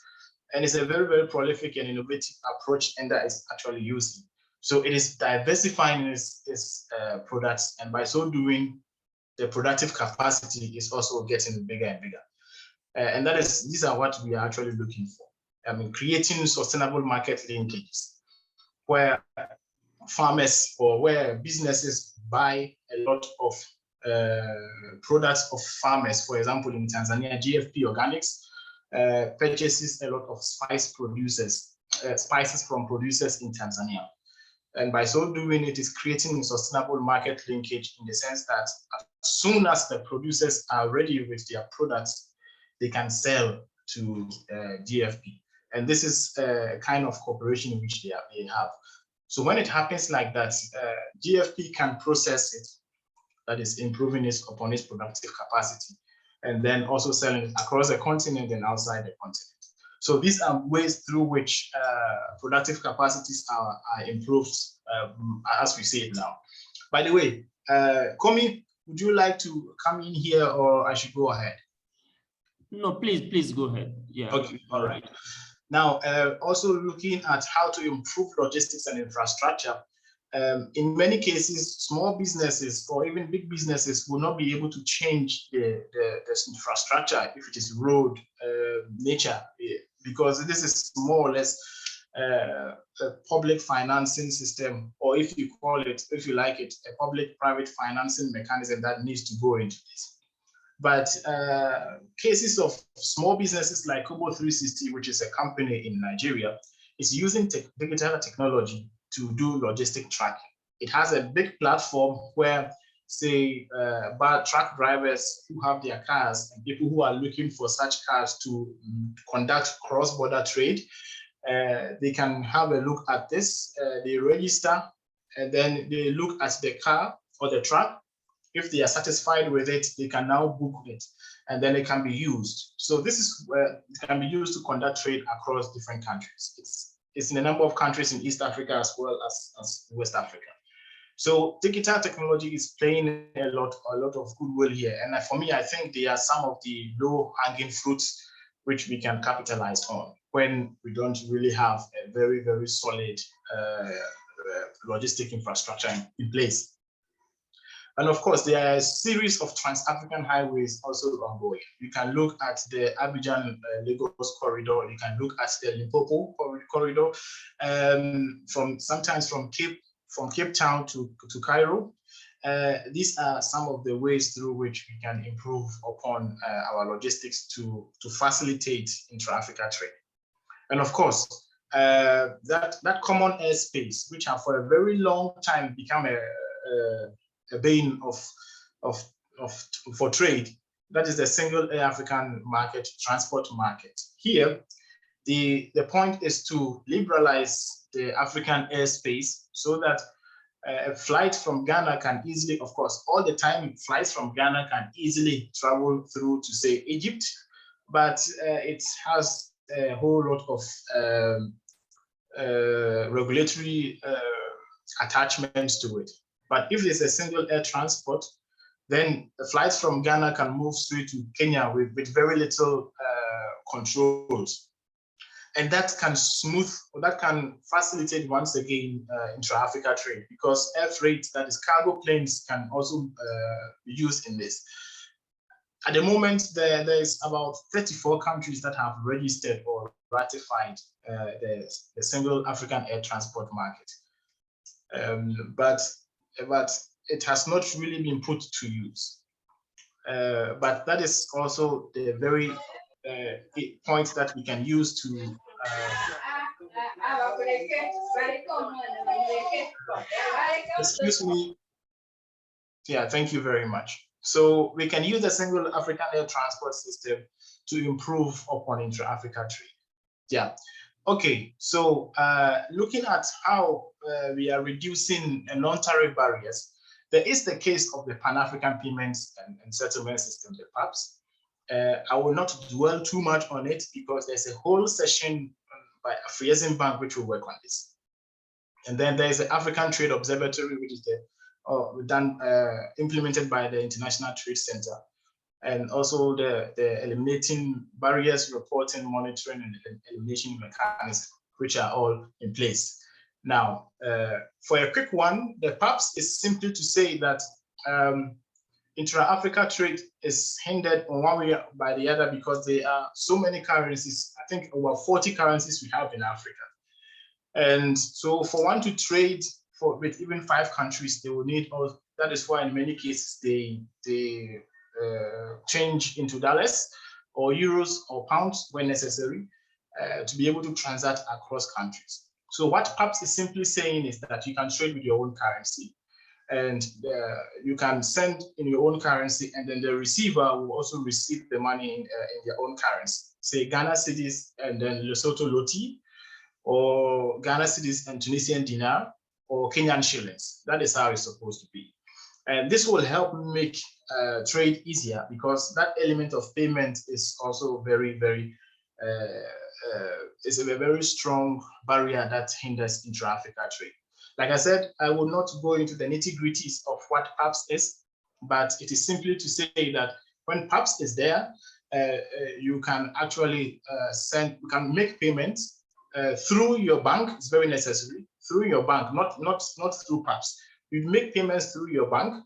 [SPEAKER 1] And it's a very, very prolific and innovative approach ENDA is actually using. So it is diversifying its products, and by so doing, the productive capacity is also getting bigger and bigger. And these are what we are actually looking for. I mean, creating sustainable market linkages where farmers or where businesses buy a lot of products of farmers. For example, in Tanzania, GFP Organics purchases a lot of spices from producers in Tanzania. And by so doing, it is creating a sustainable market linkage in the sense that as soon as the producers are ready with their products, they can sell to GFP. And this is a kind of cooperation which they have. So when it happens like that, GFP can process it, that is improving upon its productive capacity, and then also selling it across the continent and outside the continent. So these are ways through which productive capacities are improved as we see it now. By the way, Komi, would you like to come in here, or I should go ahead?
[SPEAKER 9] No, please go ahead. Yeah.
[SPEAKER 1] Okay, all right. Now, also looking at how to improve logistics and infrastructure. In many cases, small businesses or even big businesses will not be able to change the infrastructure if it is road nature, because this is more or less a public financing system, or if you like it, a public-private financing mechanism that needs to go into this. But cases of small businesses like Kobo 360, which is a company in Nigeria, is using digital technology to do logistic tracking. It has a big platform where, say, truck drivers who have their cars and people who are looking for such cars to conduct cross-border trade, they can have a look at this. They register, and then they look at the car or the truck. If they are satisfied with it, they can now book it, and then it can be used. So this is where it can be used to conduct trade across different countries. It's in a number of countries in East Africa as well as West Africa. So digital technology is playing a lot of goodwill here. And for me, I think they are some of the low-hanging fruits which we can capitalize on when we don't really have a very, very solid logistic infrastructure in place. And of course, there are a series of trans-African highways also ongoing. You can look at the Abidjan-Lagos corridor. You can look at the Limpopo corridor, sometimes from Cape Town to Cairo. These are some of the ways through which we can improve upon our logistics to facilitate intra-Africa trade. And of course, that common airspace, which have for a very long time become a bane for trade, that is the single African market, transport market. Here, the point is to liberalize the African airspace so that a flight from Ghana can easily, of course, all the time flights from Ghana can easily travel through to, say, Egypt, but it has a whole lot of regulatory attachments to it. But if there's a single air transport, then the flights from Ghana can move straight to Kenya with very little controls. And that can smooth, or that can facilitate, once again, intra-Africa trade, because air freight, that is cargo planes, can also be used in this. At the moment, there is about 34 countries that have registered or ratified the single African air transport market. But it has not really been put to use. But that is also the very point that we can use to excuse me. Yeah, thank you very much. So we can use the single African air transport system to improve upon intra-Africa trade. Yeah. Okay, so looking at how we are reducing non-tariff barriers, there is the case of the Pan-African Payments and Settlement System, the PAPS. I will not dwell too much on it because there's a whole session by Afreximbank which will work on this. And then there's the African Trade Observatory, which is implemented by the International Trade Center, and also the eliminating barriers reporting, monitoring, and elimination mechanism, which are all in place. Now, for a quick one, the PAPS is simply to say that intra-Africa trade is hindered on one way by the other because there are so many currencies. I think over 40 currencies we have in Africa. And so for one to trade with even 5 countries, they will need, that is why in many cases they change into dollars or euros or pounds when necessary to be able to transact across countries. So what PAPS is simply saying is that you can trade with your own currency, and you can send in your own currency, and then the receiver will also receive the money in their own currency, say Ghana cedis and then Lesotho Loti, or Ghana cedis and Tunisian dinar, or Kenyan shillings. That is how it's supposed to be. And this will help make trade easier, because that element of payment is also very, very, is a very strong barrier that hinders intra-Africa trade. Like I said, I will not go into the nitty-gritties of what PAPS is, but it is simply to say that when PAPS is there, you can actually you can make payments through your bank. It's very necessary, through your bank, not through PAPS. You make payments through your bank.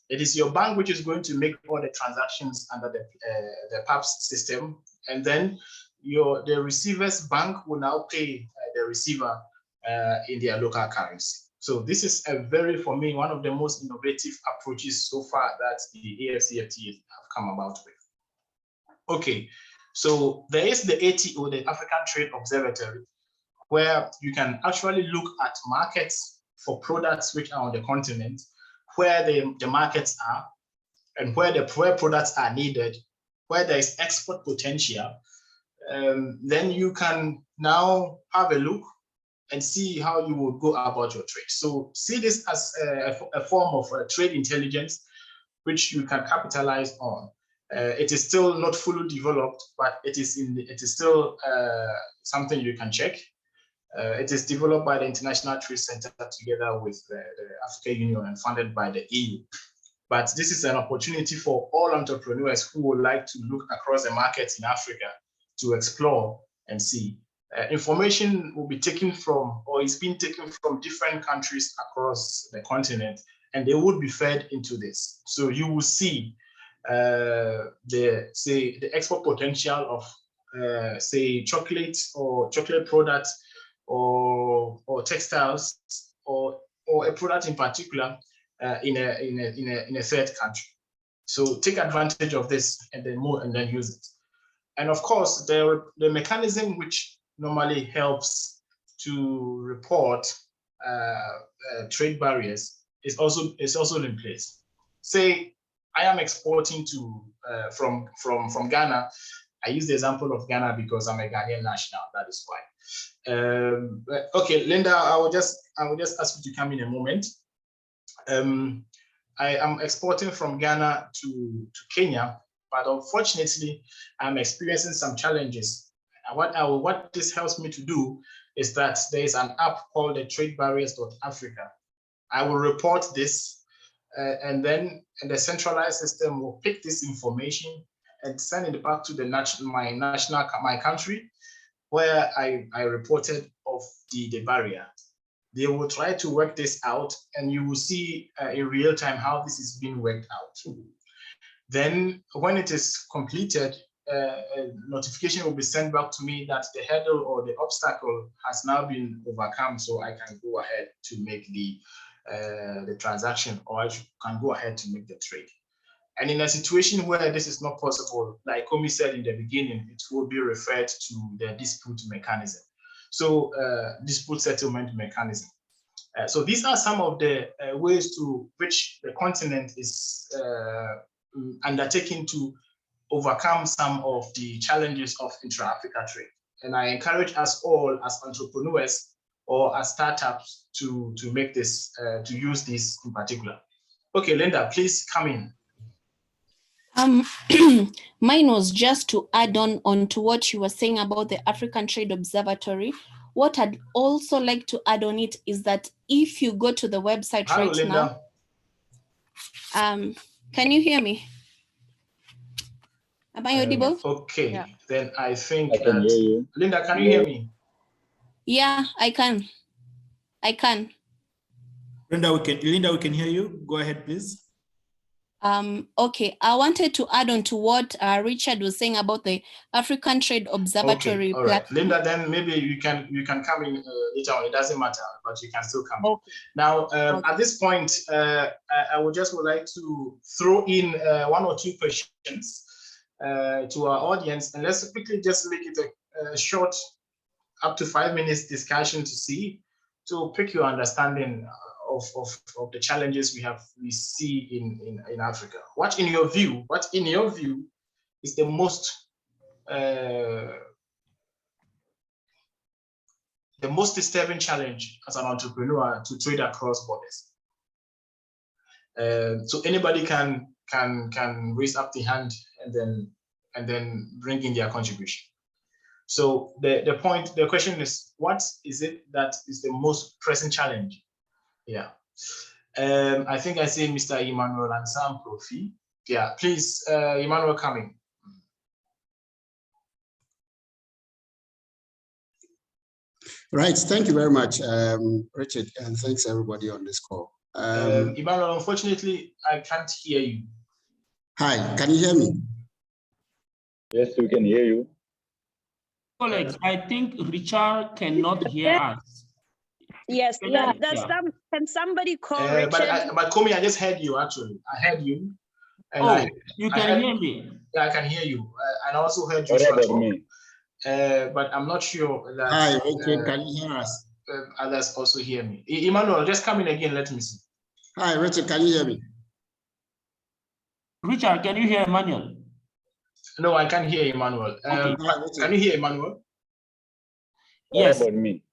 [SPEAKER 1] It is your bank which is going to make all the transactions under the PAPS system, and then the receiver's bank will now pay the receiver in their local currency. So this is for me, one of the most innovative approaches so far that the AfCFTA have come about with. Okay, so there is the ATO, the African Trade Observatory, where you can actually look at markets for products which are on the continent, where the markets are, and where products are needed, where there is export potential. Then you can now have a look and see how you would go about your trade. So see this as a form of trade intelligence, which you can capitalize on. It is still not fully developed, but it is still something you can check. It is developed by the International Trade Center together with the African Union and funded by the EU. But this is an opportunity for all entrepreneurs who would like to look across the markets in Africa to explore and see. Information will be taken from, or is being taken from, different countries across the continent, and they would be fed into this. So you will see the export potential of say chocolate or chocolate products or textiles or a product in particular in a third country. So take advantage of this and then use it. And of course, the mechanism which normally helps to report trade barriers is also in place. Say I am exporting to from Ghana. I use the example of Ghana because I'm a Ghanaian national. That is why. Okay, Linda, I will just ask you to come in a moment. I am exporting from Ghana to Kenya, but unfortunately, I'm experiencing some challenges. What this helps me to do is that there is an app called the tradebarriers.africa. I will report this, and then the centralized system will pick this information and send it back to the my country, where I reported of the barrier. They will try to work this out, and you will see in real time how this is being worked out. Then when it is completed, a notification will be sent back to me that the hurdle or the obstacle has now been overcome, so I can go ahead to make the transaction, or I can go ahead to make the trade. And in a situation where this is not possible, like Komi said in the beginning, it will be referred to the dispute mechanism. So dispute settlement mechanism. So these are some of the ways to which the continent is undertaking to overcome some of the challenges of intra-Africa trade. And I encourage us all as entrepreneurs or as startups to make this, to use this in particular. Okay, Linda, please come in.
[SPEAKER 5] Mine was just to add on to what you were saying about the African Trade Observatory. What I'd also like to add on it is that if you go to the website right
[SPEAKER 1] Linda.
[SPEAKER 5] now, can you hear me? Am I audible?
[SPEAKER 1] Okay, yeah. Then I think
[SPEAKER 12] I can hear you.
[SPEAKER 1] Linda, can you hear me?
[SPEAKER 5] Yeah, I can.
[SPEAKER 3] Linda, we can hear you. Go ahead, please.
[SPEAKER 5] Okay, I wanted to add on to what Richard was saying about the African Trade Observatory.
[SPEAKER 1] Okay, all right. Linda, then maybe you can come in later on. It doesn't matter, but you can still come in. Now, at this point, I would like to throw in 1 or 2 questions to our audience, and let's quickly just make it a short, up to 5 minutes discussion to pick your understanding of the challenges we see in Africa. What in your view is the most disturbing challenge as an entrepreneur to trade across borders? So anybody can raise up the hand and then bring in their contribution. So the question is, what is it that is the most pressing challenge? Yeah, I think I see Mr. Emmanuel and Sam Profi. Yeah, please, Emmanuel, coming.
[SPEAKER 13] Right, thank you very much, Richard, and thanks everybody on this call.
[SPEAKER 1] Emmanuel, unfortunately, I can't hear you.
[SPEAKER 13] Hi, can you hear me?
[SPEAKER 12] Yes, we can hear you.
[SPEAKER 9] Colleagues, I think Richard cannot hear us.
[SPEAKER 4] Yes, can somebody call Richard?
[SPEAKER 1] But Komi, I just heard you actually. I heard you. And
[SPEAKER 9] you can hear me?
[SPEAKER 1] Yeah, I can hear you. And I also heard you.
[SPEAKER 12] What about me?
[SPEAKER 1] But I'm not sure that.
[SPEAKER 13] Hi, Richard, can you hear us?
[SPEAKER 1] Others also hear me. Emmanuel, just come in again. Let me see.
[SPEAKER 13] Hi, Richard, can you hear me?
[SPEAKER 9] Richard, can you hear Emmanuel?
[SPEAKER 1] No, I can't hear Emmanuel. Can you hear Emmanuel?
[SPEAKER 9] Yes.
[SPEAKER 12] What about me?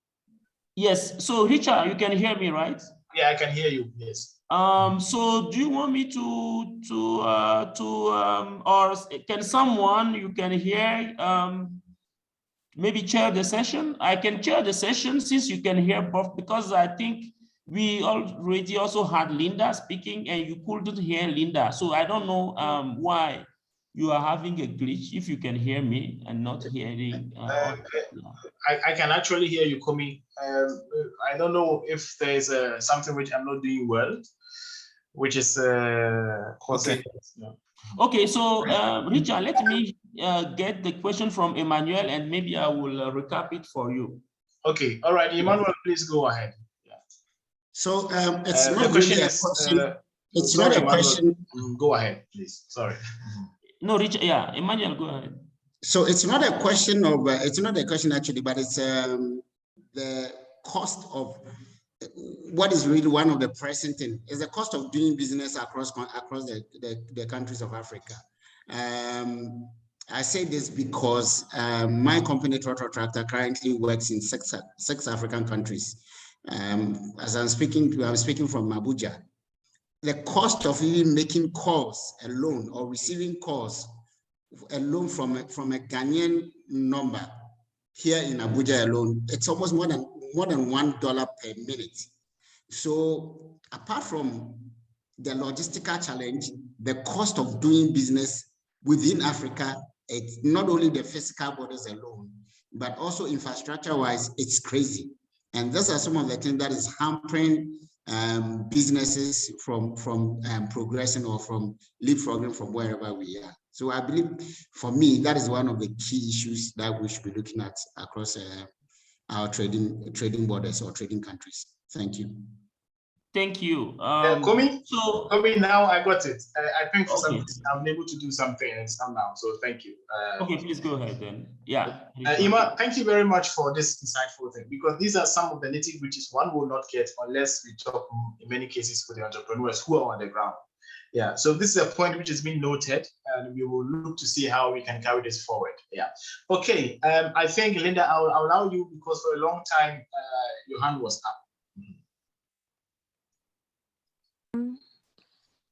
[SPEAKER 9] Yes. So, Richard, you can hear me, right?
[SPEAKER 1] Yeah, I can hear you. Yes.
[SPEAKER 9] So, do you want me or can someone you can hear maybe chair the session? I can chair the session since you can hear both, because I think we already also had Linda speaking and you couldn't hear Linda. So I don't know why you are having a glitch if you can hear me and not hearing.
[SPEAKER 1] I can actually hear you, Komi. I don't know if there's something which I'm not doing well, which is causing.
[SPEAKER 9] Okay, so Richard, let me get the question from Emmanuel and maybe I will recap it for you.
[SPEAKER 1] Okay, all right, Emmanuel, please go ahead. Yeah.
[SPEAKER 13] So it's not really a question. It's not a question.
[SPEAKER 1] Go ahead, please. Sorry.
[SPEAKER 9] No, Richard, yeah, Emmanuel, go ahead.
[SPEAKER 13] So it's not a question of, it's not a question actually, but it's the cost of, what is really one of the present thing is the cost of doing business across the countries of Africa. I say this because my company, Trotro Tractor, currently works in six African countries. As I'm speaking from Abuja. The cost of even making calls alone or receiving calls alone from a Ghanaian number here in Abuja alone, it's almost more than $1 per minute. So apart from the logistical challenge, the cost of doing business within Africa. It's not only the physical borders alone, but also infrastructure-wise, it's crazy. And those are some of the things that is hampering businesses from progressing or from leapfrogging from wherever we are. So I believe, for me, that is one of the key issues that we should be looking at across our trading borders or trading countries. Thank you.
[SPEAKER 9] Thank you.
[SPEAKER 1] Komi, now I got it. I think for some reason I'm able to do something and it's now. So thank you.
[SPEAKER 9] Okay, please go ahead then. Yeah.
[SPEAKER 1] Ima, thank you very much for this insightful thing, because these are some of the nitty-gritties one will not get unless we talk in many cases with the entrepreneurs who are on the ground. Yeah, so this is a point which has been noted, and we will look to see how we can carry this forward. Yeah. Okay. I think, Linda, I'll allow you, because for a long time your hand was up.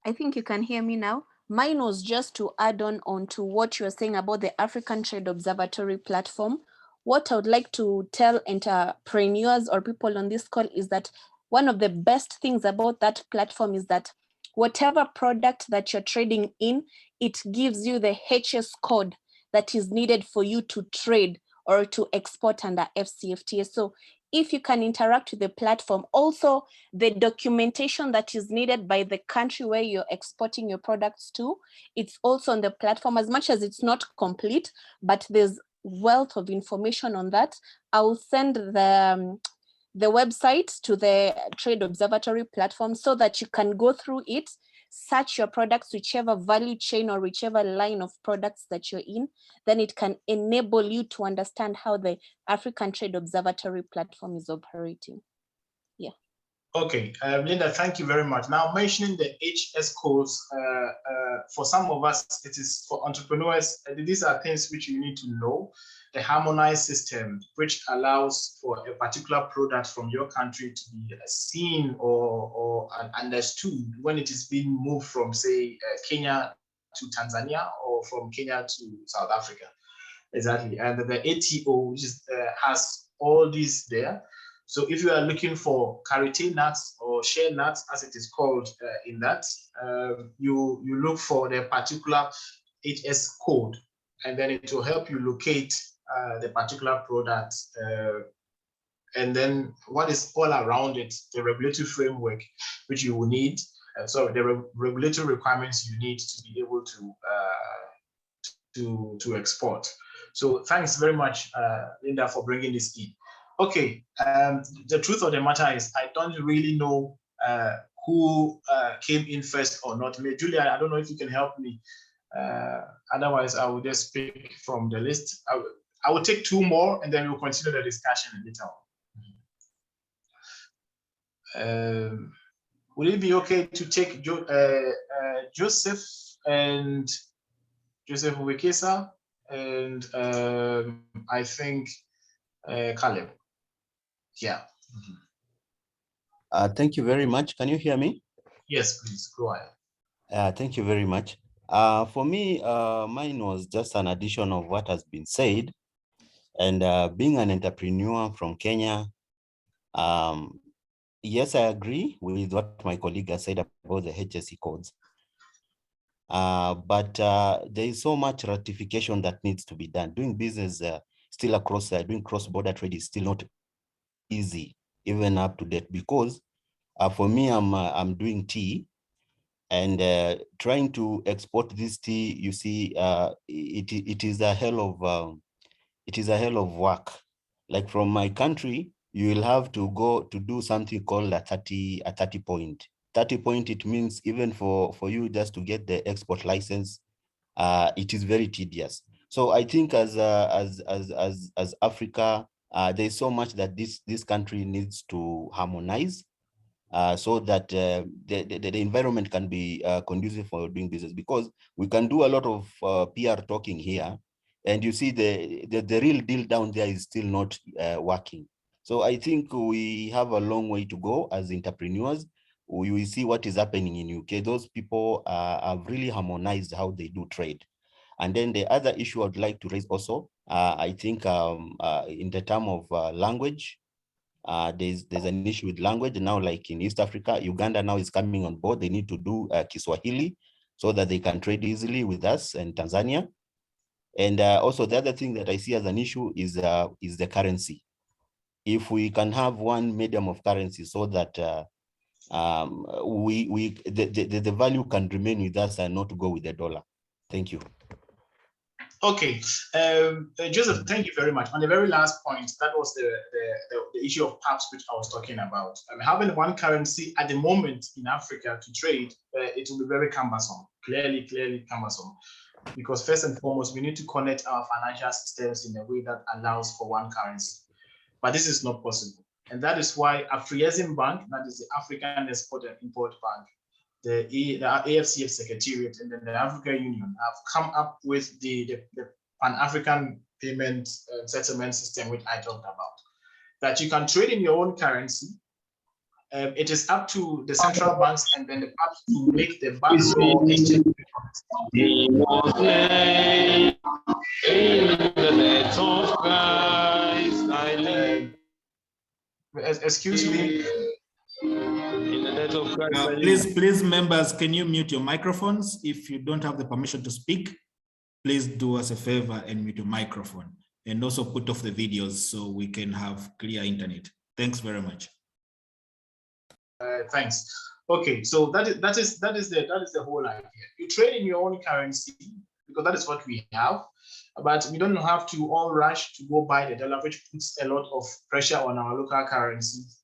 [SPEAKER 5] I think you can hear me now. Mine was just to add on to what you were saying about the African Trade Observatory platform. What I would like to tell entrepreneurs or people on this call is that one of the best things about that platform is that whatever product that you're trading in, it gives you the HS code that is needed for you to trade or to export under AfCFTA. So if you can interact with the platform, also the documentation that is needed by the country where you're exporting your products to, it's also on the platform, as much as it's not complete, but there's wealth of information on that. I'll send the website to the Trade Observatory platform so that you can go through it, search your products, whichever value chain or whichever line of products that you're in, then it can enable you to understand how the African Trade Observatory platform is operating. Yeah.
[SPEAKER 1] Okay, Linda, thank you very much. Now, mentioning the HS codes, for some of us, it is for entrepreneurs, these are things which you need to know. The harmonized system, which allows for a particular product from your country to be seen or understood when it is being moved from, say, Kenya to Tanzania or from Kenya to South Africa. Exactly. And the ATO, which is, has all these there. So if you are looking for karité nuts or shea nuts, as it is called in that, you look for the particular HS code, and then it will help you locate the particular product. And then what is all around it, the regulatory framework which you will need, the regulatory requirements you need to be able to export. So thanks very much, Linda, for bringing this in. Okay, the truth of the matter is I don't really know who came in first or not. Julia, I don't know if you can help me. Otherwise, I will just speak from the list. I will take two more and then we'll continue the discussion later on. Will it be okay to take Joseph Wekesa and I think Caleb? Yeah.
[SPEAKER 14] Thank you very much. Can you hear me?
[SPEAKER 1] Yes, please go ahead.
[SPEAKER 14] Thank you very much. For me, mine was just an addition of what has been said. And being an entrepreneur from Kenya, yes, I agree with what my colleague has said about the HSE codes. But there is so much ratification that needs to be done. Doing business still across, doing cross-border trade is still not easy, even up to date, because for me, I'm doing tea, and trying to export this tea, you see, it is a hell of work. Like from my country, you will have to go to do something called a 30 point. 30 point, it means even for you just to get the export license, it is very tedious. So I think as Africa, there's so much that this country needs to harmonize so that the environment can be conducive for doing business, because we can do a lot of PR talking here, and you see the real deal down there is still not working. So I think we have a long way to go as entrepreneurs. We see what is happening in UK. Those people have really harmonized how they do trade. And then the other issue I'd like to raise also, I think in the term of language, There's an issue with language now, like in East Africa. Uganda now is coming on board. They need to do Kiswahili so that they can trade easily with us and Tanzania. And also the other thing that I see as an issue is the currency. If we can have one medium of currency so that the value can remain with us and not go with the dollar. Thank you.
[SPEAKER 1] Okay, Joseph, thank you very much. On the very last point, that was the issue of PAPs, which I was talking about. Having one currency at the moment in Africa to trade, it will be very cumbersome, clearly cumbersome. Because first and foremost, we need to connect our financial systems in a way that allows for one currency. But this is not possible. And that is why Afreximbank, that is the African Export and Import Bank, the AfCFTA Secretariat, and then the African Union have come up with the Pan-African payment settlement system, which I talked about, that you can trade in your own currency. It is up to the central banks and then the PAPs to make the banks or exchange. Excuse me.
[SPEAKER 3] Please, members, can you mute your microphones? If you don't have the permission to speak, please do us a favor and mute your microphone, and also put off the videos so we can have clear internet. Thanks very much.
[SPEAKER 1] Thanks. Okay, so that is the whole idea. You trade in your own currency because that is what we have, but we don't have to all rush to go buy the dollar, which puts a lot of pressure on our local currencies.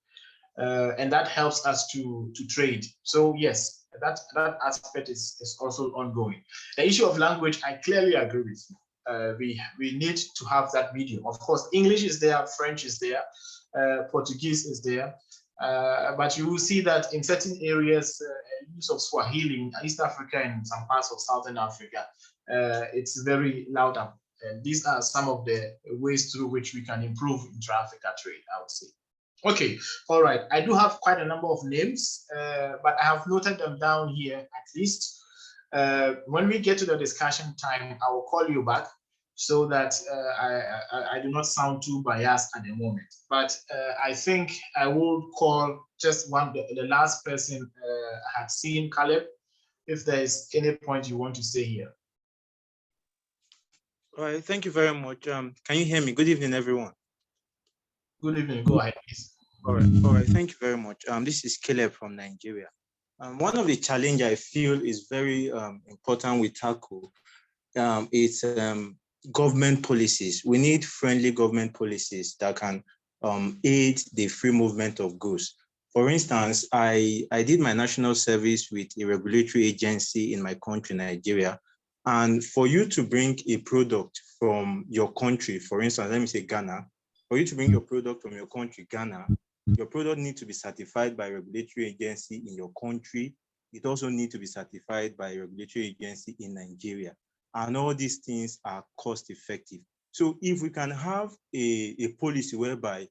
[SPEAKER 1] And that helps us to trade. So yes, that aspect is also ongoing. The issue of language, I clearly agree with you. We need to have that medium. Of course, English is there, French is there, Portuguese is there, but you will see that in certain areas, use of Swahili in East Africa and some parts of Southern Africa, it's very loud up. And these are some of the ways through which we can improve intra-Africa trade, I would say. Okay, all right. I do have quite a number of names, but I have noted them down here at least. When we get to the discussion time, I will call you back so that I do not sound too biased at the moment. But I think I will call just the last person I had seen, Caleb, if there is any point you want to say here.
[SPEAKER 15] All right, thank you very much. Can you hear me? Good evening, everyone.
[SPEAKER 1] Good evening. Go ahead, please.
[SPEAKER 15] All right. Thank you very much. This is Caleb from Nigeria. One of the challenges I feel is very important we tackle is government policies. We need friendly government policies that can aid the free movement of goods. For instance, I did my national service with a regulatory agency in my country, Nigeria. And for you to bring a product from your country, for instance, let me say Ghana, for you to bring your product from your country, Ghana, your product needs to be certified by a regulatory agency in your country. It also needs to be certified by a regulatory agency in Nigeria. And all these things are cost effective. So if we can have a policy whereby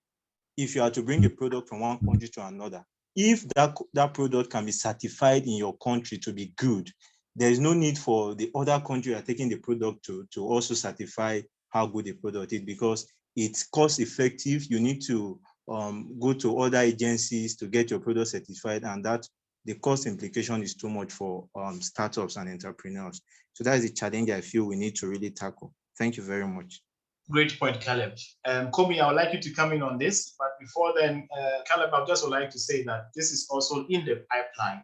[SPEAKER 15] if you are to bring a product from one country to another, if that product can be certified in your country to be good, there is no need for the other country you are taking the product to also certify how good the product is, because it's cost effective. You need to go to other agencies to get your product certified, and that the cost implication is too much for startups and entrepreneurs. So that is the challenge I feel we need to really tackle. Thank you very much.
[SPEAKER 1] Great point, Caleb. Komi, I would like you to come in on this, but before then, Caleb, I would just like to say that this is also in the pipeline.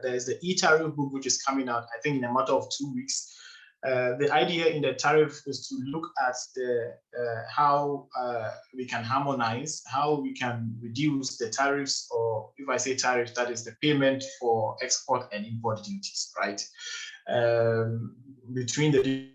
[SPEAKER 1] There is the e-tariff book, which is coming out, I think, in a matter of 2 weeks. The idea in the tariff is to look at how we can harmonize, how we can reduce the tariffs, or if I say tariffs, that is the payment for export and import duties, right? Between the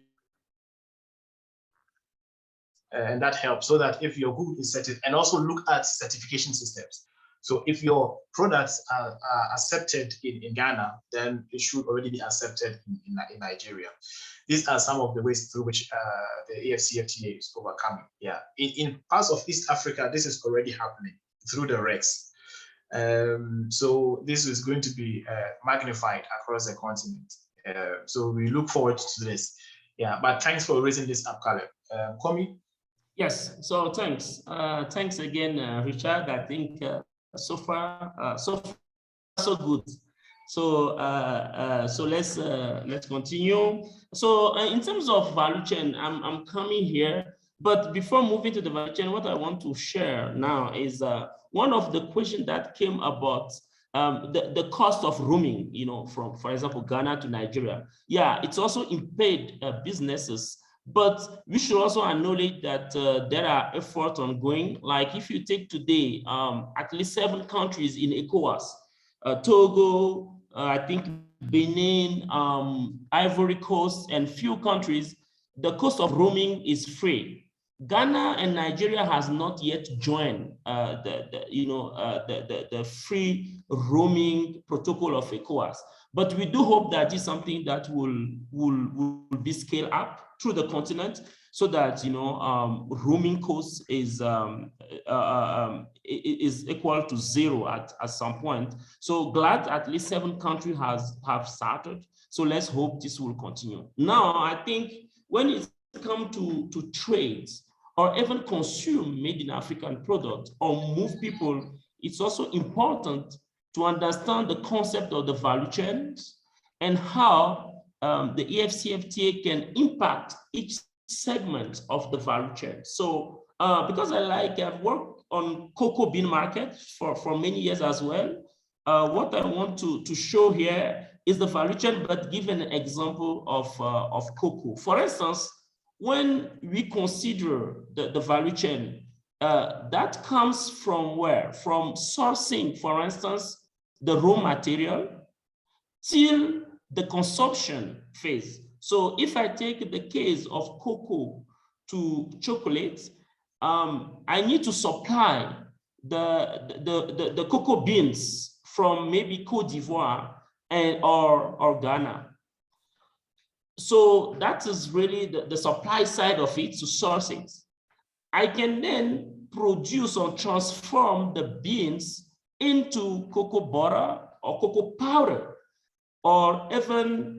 [SPEAKER 1] and that helps so that if your good is certified, and also look at certification systems. So if your products are accepted in Ghana, then it should already be accepted in Nigeria. These are some of the ways through which the AfCFTA is overcoming. Yeah, in parts of East Africa, this is already happening through the REX. So this is going to be magnified across the continent. So we look forward to this. Yeah, but thanks for raising this up, Caleb. Komi?
[SPEAKER 9] Yes, so thanks. Thanks again, Richard. I think so far, so good. So so let's continue. So in terms of value chain, I'm coming here, but before moving to the value chain, what I want to share now is one of the questions that came about the cost of roaming, you know, from, for example, Ghana to Nigeria. Yeah, it's also impaired businesses. But we should also acknowledge that there are efforts ongoing. Like if you take today, at least 7 countries in ECOWAS, Togo, I think Benin, Ivory Coast, and few countries, the cost of roaming is free. Ghana and Nigeria has not yet joined the free roaming protocol of ECOWAS. But we do hope that is something that will be scaled up through the continent, so that roaming cost is equal to 0 at some point. So glad at least 7 countries have started. So let's hope this will continue. Now, I think when it comes to trades or even consume made in African product or move people, it's also important to understand the concept of the value chains and how the AfCFTA can impact each segment of the value chain. So because I've worked on cocoa bean market for many years as well, what I want to show here is the value chain, but give an example of cocoa. For instance, when we consider the value chain, that comes from where? From sourcing, for instance, the raw material till the consumption phase. So if I take the case of cocoa to chocolate, I need to supply the cocoa beans from maybe Cote d'Ivoire or Ghana. So that is really the supply side of it, to source it. I can then produce or transform the beans into cocoa butter or cocoa powder, or even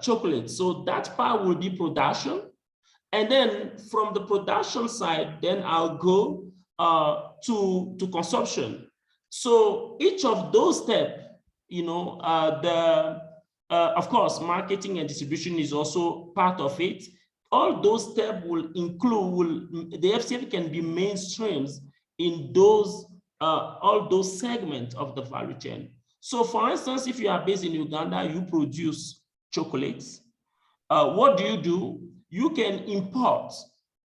[SPEAKER 9] chocolate. So that part will be production. And then from the production side, then I'll go to consumption. So each of those steps, of course, marketing and distribution is also part of it. All those steps will include, the FCF can be mainstreams in those all those segments of the value chain. So for instance, if you are based in Uganda, you produce chocolates. What do? You can import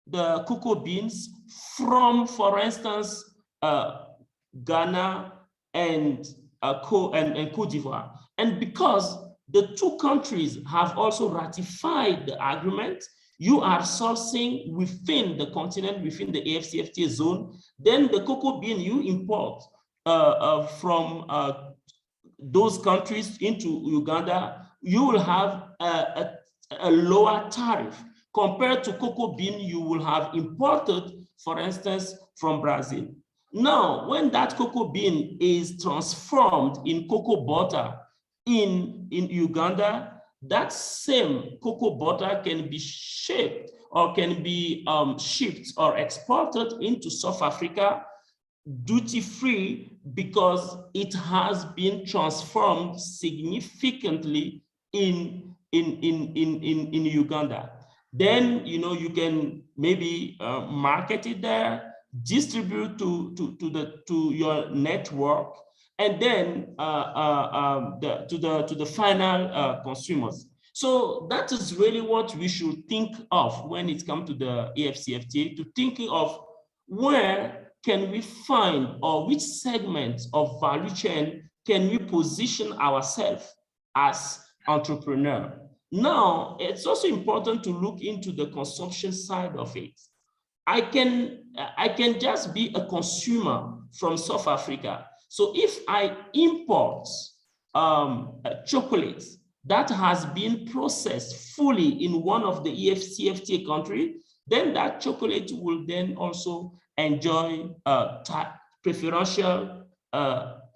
[SPEAKER 9] the cocoa beans from, for instance, Ghana and Cote d'Ivoire. And because the 2 countries have also ratified the agreement, you are sourcing within the continent, within the AfCFTA zone. Then the cocoa bean you import from those countries into Uganda, you will have a lower tariff compared to cocoa bean you will have imported, for instance, from Brazil. Now, when that cocoa bean is transformed in cocoa butter in Uganda, that same cocoa butter can be shaped or can be shipped or exported into South Africa duty-free, because it has been transformed significantly in Uganda. Then you can maybe market it there, distribute to your network, and then to the final consumers. So that is really what we should think of when it comes to the AfCFTA, to thinking of where can we find, or which segments of value chain can we position ourselves as entrepreneur. Now, it's also important to look into the consumption side of it. I can just be a consumer from South Africa. So if I import chocolate that has been processed fully in one of the AfCFTA countries, then that chocolate will then also enjoy preferential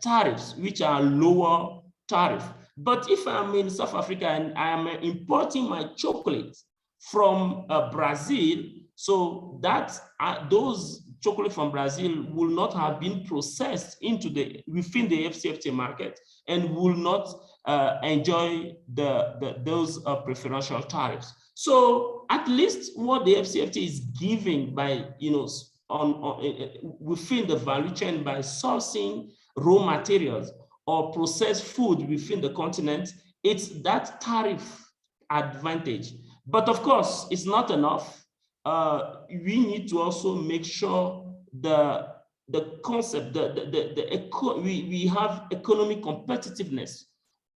[SPEAKER 9] tariffs, which are lower tariff. But if I'm in South Africa and I am importing my chocolate from Brazil, so that those chocolate from Brazil will not have been processed within the AfCFTA market and will not enjoy those preferential tariffs. So at least what the AfCFTA is giving by, within the value chain by sourcing raw materials or processed food within the continent, it's that tariff advantage. But of course, it's not enough. We need to also make sure the concept, we have economic competitiveness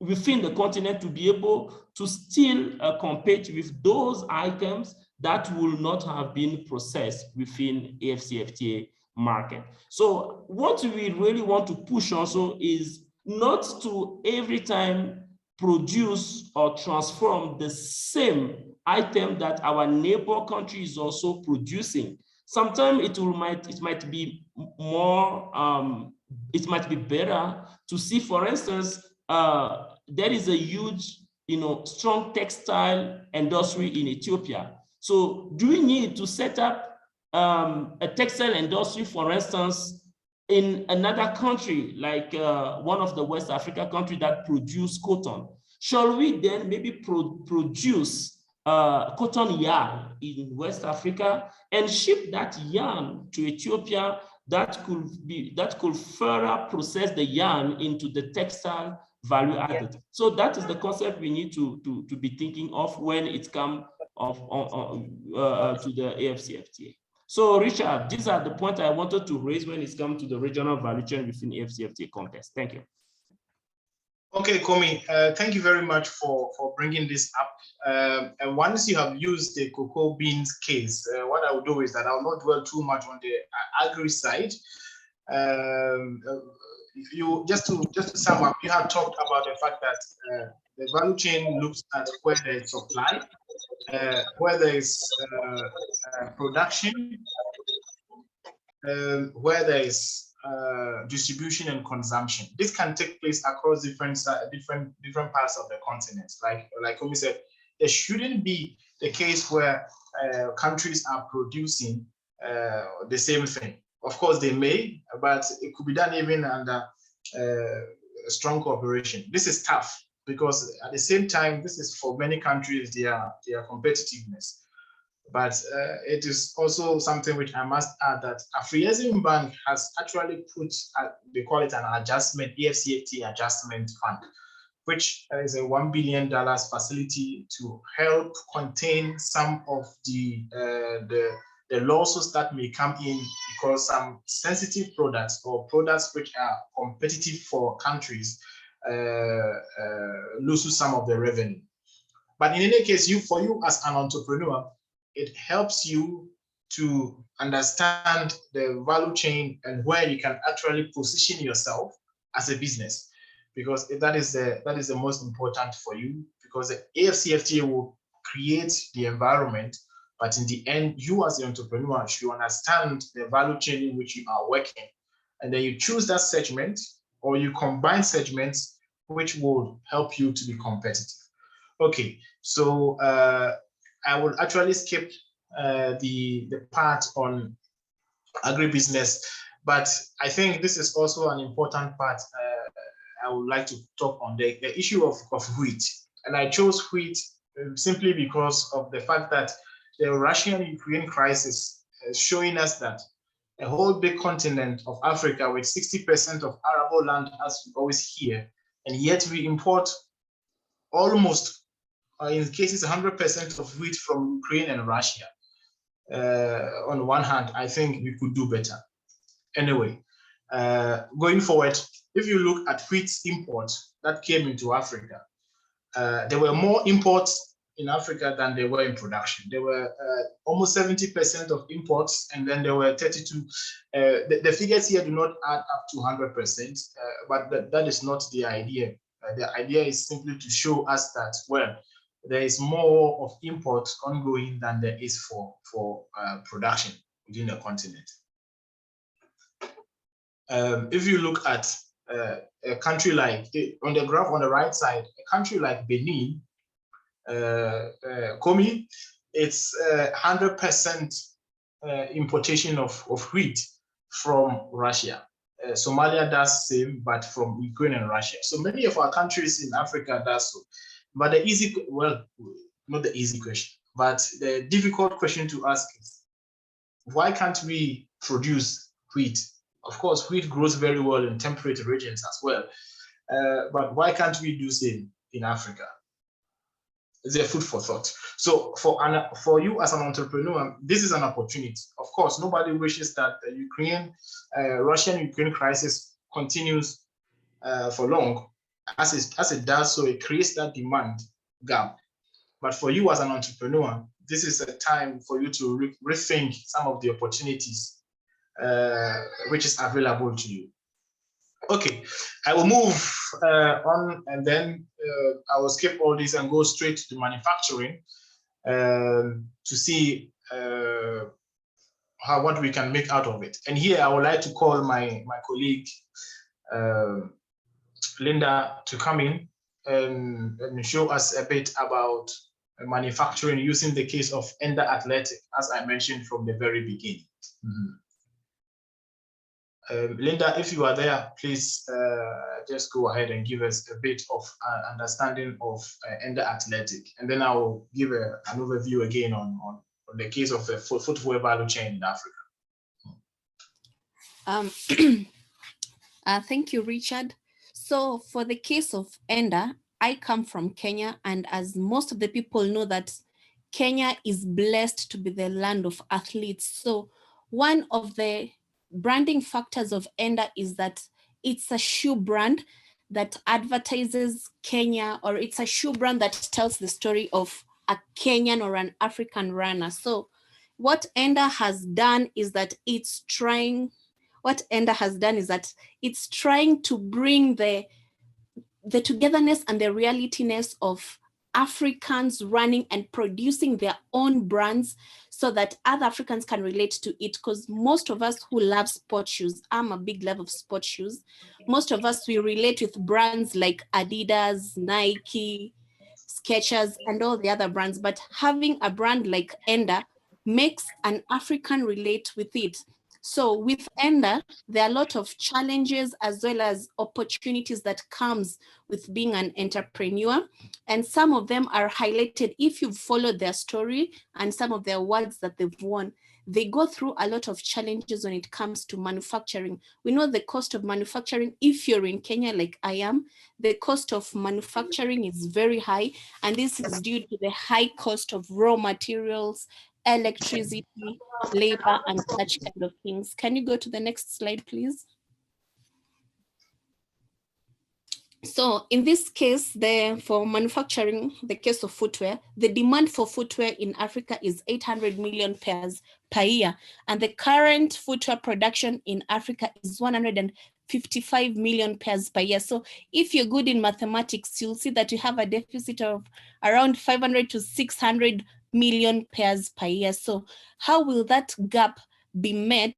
[SPEAKER 9] within the continent to be able to still compete with those items that will not have been processed within AfCFTA market. So what we really want to push also is not to every time produce or transform the same item that our neighbor country is also producing. Sometimes it might be more, it might be better to see, for instance, there is a huge, strong textile industry in Ethiopia. So do we need to set up a textile industry, for instance, in another country, like one of the West Africa countries that produce cotton? Shall we then maybe produce cotton yarn in West Africa and ship that yarn to Ethiopia that could further process the yarn into the textile value added? Yeah. So that is the concept we need to be thinking of when it comes to the AfCFTA. So Richard, these are the points I wanted to raise when it comes to the regional value chain within AfCFTA context. Thank you.
[SPEAKER 1] Okay, Komi, thank you very much for bringing this up. And once you have used the cocoa beans case, what I will do is that I will not dwell too much on the agri side. Just to sum up, you have talked about the fact that the value chain looks at where there is supply, where there is production, where there is distribution and consumption. This can take place across different parts of the continent. Like Komi said, there shouldn't be the case where countries are producing the same thing. Of course, they may, but it could be done even under strong cooperation. This is tough because at the same time, this is for many countries their competitiveness. But it is also something which I must add that Afreximbank has actually put, they call it an adjustment, AfCFTA adjustment fund, which is a $1 billion facility to help contain some of the losses that may come in because some sensitive products or products which are competitive for countries lose some of the revenue. But in any case, for you as an entrepreneur, it helps you to understand the value chain and where you can actually position yourself as a business, because that is the most important for you, because the AfCFTA will create the environment, but in the end, you as the entrepreneur should understand the value chain in which you are working, and then you choose that segment or you combine segments which will help you to be competitive. Okay, so I will actually skip the part on agribusiness, but I think this is also an important part. I would like to talk on the issue of wheat. And I chose wheat simply because of the fact that the Russian-Ukraine crisis is showing us that a whole big continent of Africa with 60% of arable land, as we always hear, and yet we import almost in cases 100% of wheat from Ukraine and Russia. On one hand, I think we could do better. Anyway, going forward, if you look at wheat imports that came into Africa, there were more imports in Africa than there were in production. There were almost 70% of imports, and then there were 32. The figures here do not add up to 100%, but that is not the idea. The idea is simply to show us that, well, there is more of imports ongoing than there is for production within the continent. If you look at a country like, on the graph on the right side, a country like Benin, Komi, it's 100% importation of wheat from Russia. Somalia does the same, but from Ukraine and Russia. So many of our countries in Africa does so. But the easy, well, not the easy question, but the difficult question to ask is, why can't we produce wheat? Of course, wheat grows very well in temperate regions as well. But why can't we do the same in Africa? It's a food for thought. So for you as an entrepreneur, this is an opportunity. Of course, nobody wishes that the Russian-Ukraine crisis continues for long. As it does, so it creates that demand gap. But for you as an entrepreneur, this is a time for you to rethink some of the opportunities which is available to you. Okay, I will move on, and then I will skip all this and go straight to the manufacturing to see what we can make out of it. And here I would like to call my colleague Linda to come in and show us a bit about manufacturing using the case of Enda Athletic, as I mentioned from the very beginning. Linda, if you are there, please just go ahead and give us a bit of understanding of Enda Athletic, and then I will give an overview again on the case of the footwear value chain in Africa.
[SPEAKER 5] Thank you, Richard. So for the case of Enda, I come from Kenya, and as most of the people know that Kenya is blessed to be the land of athletes. So one of the branding factors of Enda is that it's a shoe brand that advertises Kenya, or it's a shoe brand that tells the story of a Kenyan or an African runner. So what Enda has done is that it's trying to bring the togetherness and the realityness of Africans running and producing their own brands so that other Africans can relate to it. Because most of us who love sport shoes, I'm a big lover of sport shoes. Most of us, we relate with brands like Adidas, Nike, Skechers, and all the other brands. But having a brand like Enda makes an African relate with it. So with Enda, there are a lot of challenges as well as opportunities that comes with being an entrepreneur. And some of them are highlighted if you've followed their story and some of their awards that they've won. They go through a lot of challenges when it comes to manufacturing. We know the cost of manufacturing, if you're in Kenya like I am, the cost of manufacturing is very high. And this is due to the high cost of raw materials, electricity, labor, and such kind of things. Can you go to the next slide, please? So in this case, for manufacturing, the case of footwear, the demand for footwear in Africa is 800 million pairs per year. And the current footwear production in Africa is 155 million pairs per year. So if you're good in mathematics, you'll see that you have a deficit of around 500 to 600 million pairs per year. So how will that gap be met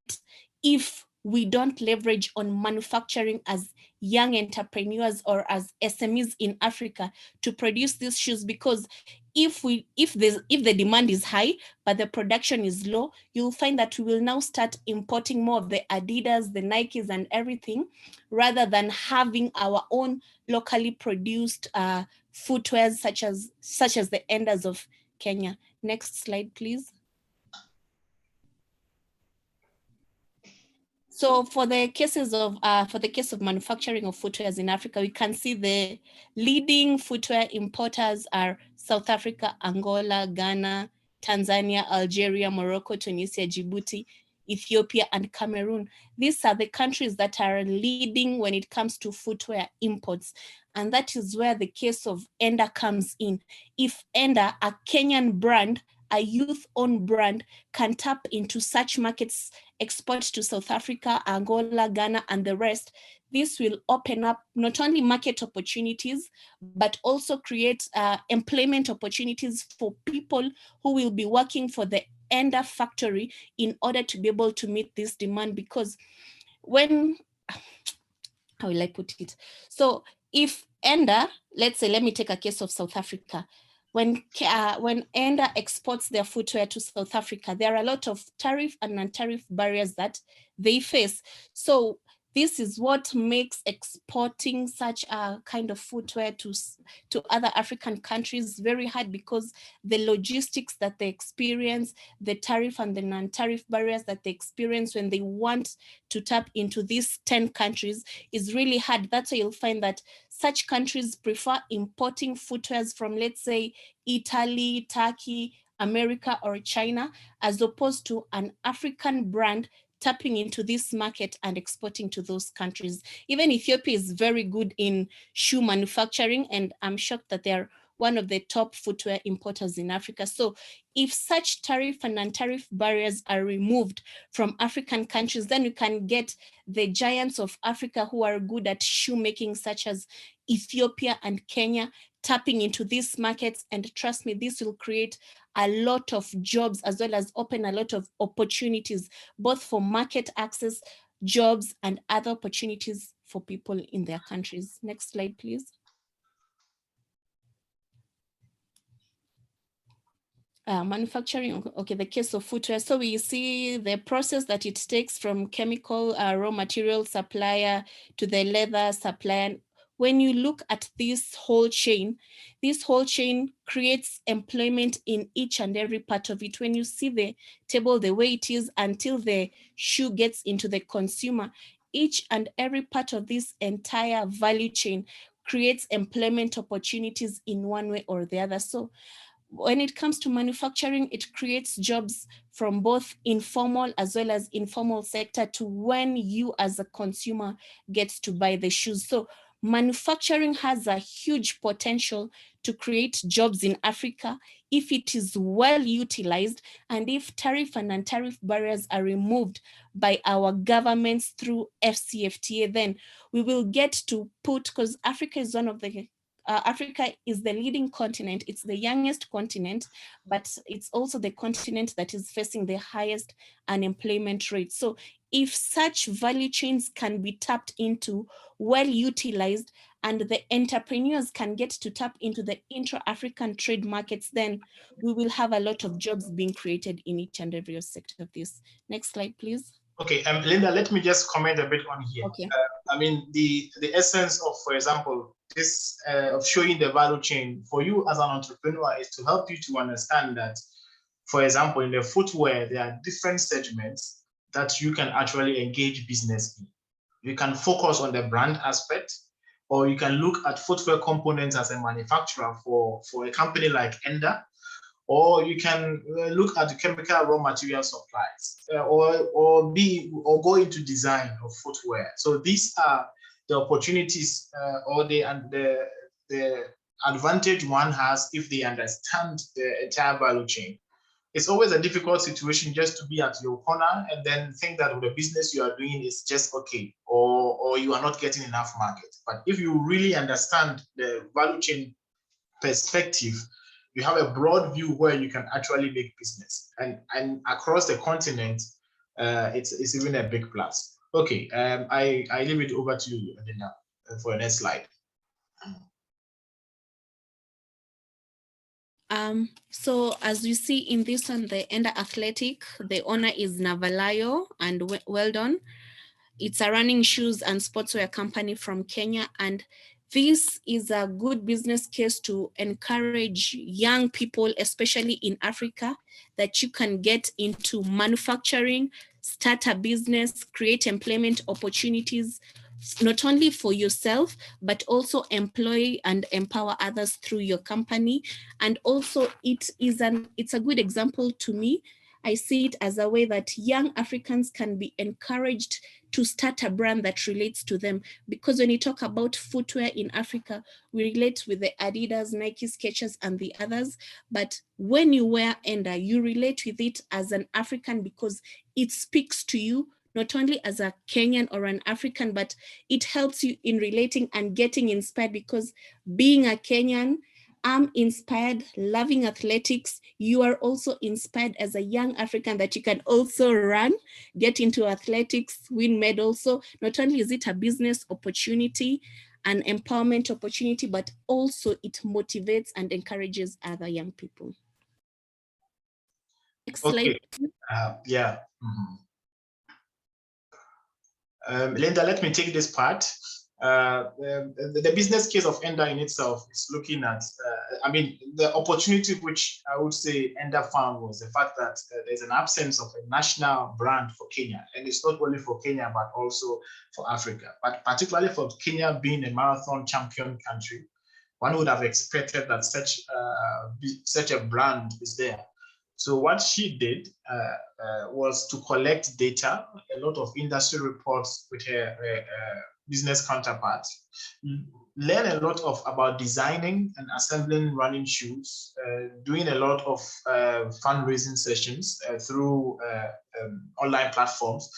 [SPEAKER 5] if we don't leverage on manufacturing as young entrepreneurs or as SMEs in Africa to produce these shoes? Because if the demand is high but the production is low, you'll find that we will now start importing more of the Adidas, the Nikes, and everything, rather than having our own locally produced footwear such as the Endas of Kenya. Next slide, please. So for the case of manufacturing of footwear in Africa, we can see the leading footwear importers are South Africa, Angola, Ghana, Tanzania, Algeria, Morocco, Tunisia, Djibouti, Ethiopia, and Cameroon. These are the countries that are leading when it comes to footwear imports. And that is where the case of Enda comes in. If Enda, a Kenyan brand, a youth-owned brand, can tap into such markets, export to South Africa, Angola, Ghana, and the rest, this will open up not only market opportunities, but also create employment opportunities for people who will be working for the Enda factory in order to be able to meet this demand. Because how will I put it? So if Enda, let's say, let me take a case of South Africa. when ENDA exports their footwear to South Africa, there are a lot of tariff and non-tariff barriers that they face. So this is what makes exporting such a kind of footwear to other African countries very hard, because the logistics that they experience, the tariff and the non-tariff barriers that they experience when they want to tap into these 10 countries is really hard. That's why you'll find that such countries prefer importing footwears from, let's say, Italy, Turkey, America, or China, as opposed to an African brand tapping into this market and exporting to those countries. Even Ethiopia is very good in shoe manufacturing, and I'm shocked that they're one of the top footwear importers in Africa. So if such tariff and non-tariff barriers are removed from African countries, then you can get the giants of Africa who are good at shoemaking, such as Ethiopia and Kenya, tapping into these markets. And trust me, this will create a lot of jobs, as well as open a lot of opportunities, both for market access, jobs, and other opportunities for people in their countries. Next slide, please. Manufacturing, okay, the case of footwear. So we see the process that it takes from chemical raw material supplier to the leather supplier. When you look at this whole chain creates employment in each and every part of it. When you see the table the way it is until the shoe gets into the consumer, each and every part of this entire value chain creates employment opportunities in one way or the other. So when it comes to manufacturing, it creates jobs from both informal as well as informal sector to when you as a consumer gets to buy the shoes. So manufacturing has a huge potential to create jobs in Africa if it is well utilized, and if tariff and non-tariff barriers are removed by our governments through AfCFTA, then we will get to put, because Africa is one of the Africa is the leading continent. It's the youngest continent, but it's also the continent that is facing the highest unemployment rate. So if such value chains can be tapped into, well utilized, and the entrepreneurs can get to tap into the intra-African trade markets, then we will have a lot of jobs being created in each and every sector of this. Next slide, please.
[SPEAKER 1] Okay, Linda, let me just comment a bit on here.
[SPEAKER 5] Okay.
[SPEAKER 1] I mean, the essence of, for example, this of showing the value chain for you as an entrepreneur is to help you to understand that, for example, in the footwear, there are different segments that you can actually engage business in. You can focus on the brand aspect, or you can look at footwear components as a manufacturer for a company like ENDA, or you can look at the chemical raw material supplies, or go into design of footwear. So these are the opportunities or the advantage one has if they understand the entire value chain. It's always a difficult situation just to be at your corner and then think that the business you are doing is just okay, or you are not getting enough market. But if you really understand the value chain perspective, you have a broad view where you can actually make business, and across the continent, it's even a big plus. Okay, I leave it over to you, Linda, for the next slide.
[SPEAKER 5] So as you see in this one, the ENDA Athletic, the owner is Navalayo and Weldon. It's a running shoes and sportswear company from Kenya, and this is a good business case to encourage young people, especially in Africa, that you can get into manufacturing, start a business, create employment opportunities, not only for yourself, but also employ and empower others through your company. And also it's a good example to me. I see it as a way that young Africans can be encouraged to start a brand that relates to them. Because when you talk about footwear in Africa, we relate with the Adidas, Nike, Skechers, and the others. But when you wear ENDA, you relate with it as an African because it speaks to you, not only as a Kenyan or an African, but it helps you in relating and getting inspired, because being a Kenyan, I'm inspired, loving athletics. You are also inspired as a young African that you can also run, get into athletics, win medals. So not only is it a business opportunity, an empowerment opportunity, but also it motivates and encourages other young people. Next slide.
[SPEAKER 1] Yeah. Linda, let me take this part. The business case of ENDA in itself is looking at, the opportunity which I would say ENDA found was the fact that there's an absence of a national brand for Kenya. And it's not only for Kenya, but also for Africa. But particularly for Kenya being a marathon champion country, one would have expected that such a brand is there. So what she did was to collect data, a lot of industry reports with her business counterparts, learn a lot about designing and assembling running shoes, doing a lot of fundraising sessions through online platforms.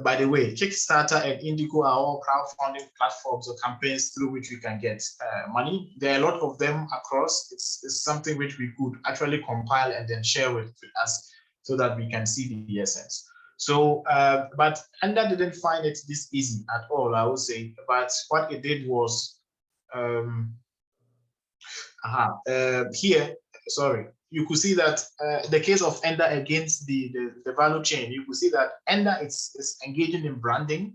[SPEAKER 1] By the way, Kickstarter and Indigo are all crowdfunding platforms or campaigns through which we can get money. There are a lot of them across. It's something which we could actually compile and then share with us so that we can see the essence. So, but ENDA didn't find it this easy at all, I would say. But what it did was, here, sorry, you could see that the case of ENDA against the value chain, you could see that ENDA is engaging in branding.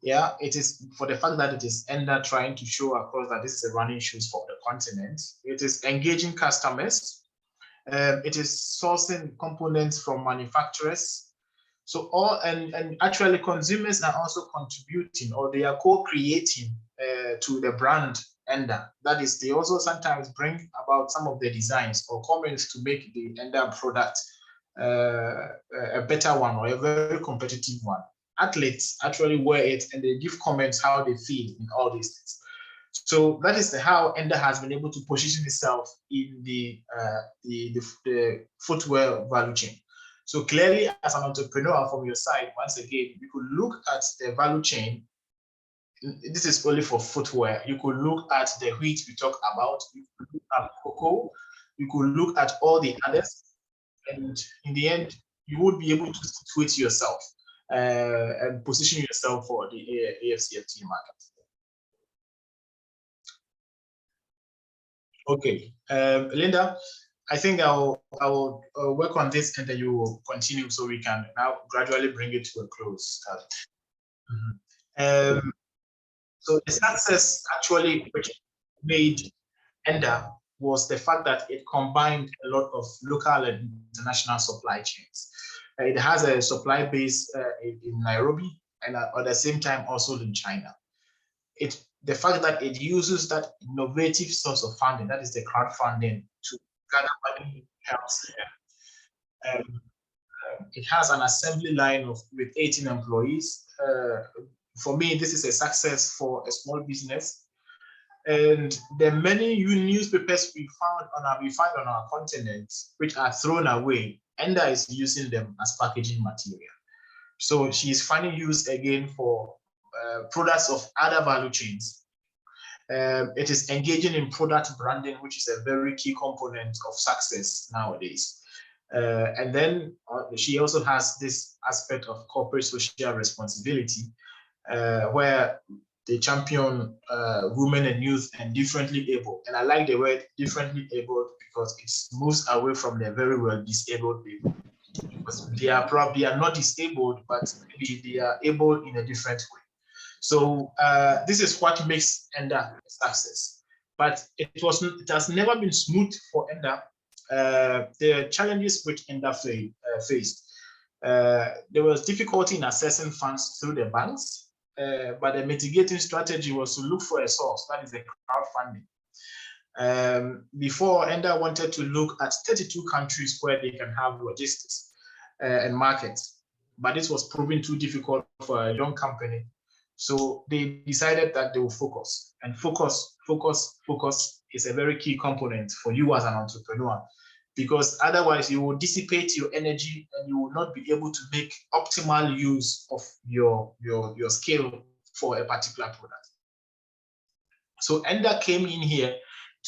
[SPEAKER 1] Yeah, it is for the fact that it is ENDA trying to show across that this is a running shoes for the continent. It is engaging customers. It is sourcing components from manufacturers. So and actually consumers are also contributing, or they are co-creating to the brand ENDA. That is, they also sometimes bring about some of the designs or comments to make the ENDA product a better one or a very competitive one. Athletes actually wear it and they give comments how they feel in all these things. So that is how ENDA has been able to position itself in the footwear value chain. So clearly, as an entrepreneur from your side, once again, you could look at the value chain. This is only for footwear. You could look at the wheat we talk about. You could look at cocoa. You could look at all the others. And in the end, you would be able to situate yourself and position yourself for the AfCFTA market. Okay, Linda, I think I will work on this and then you will continue so we can now gradually bring it to a close. So the success actually which made ENDA was the fact that it combined a lot of local and international supply chains. It has a supply base in Nairobi and at the same time also in China. The fact that it uses that innovative source of funding, that is the crowdfunding, to gather money helps. It has an assembly line with 18 employees. For me, this is a success for a small business. And the many newspapers we find on our continent, which are thrown away, ENDA is using them as packaging material. So she's finding use again for products of other value chains. It is engaging in product branding, which is a very key component of success nowadays. And then she also has this aspect of corporate social responsibility, where they champion women and youth and differently able. And I like the word differently able because it moves away from the very well disabled people. Because they are not disabled, but maybe they are able in a different way. So this is what makes ENDA a success. But it has never been smooth for ENDA. The challenges which ENDA faced. There was difficulty in accessing funds through the banks, but the mitigating strategy was to look for a source, that is the crowdfunding. Before, ENDA wanted to look at 32 countries where they can have logistics and markets, but this was proving too difficult for a young company. So they decided that they will focus, and focus is a very key component for you as an entrepreneur, because otherwise you will dissipate your energy and you will not be able to make optimal use of your skill for a particular product. So ENDA came in here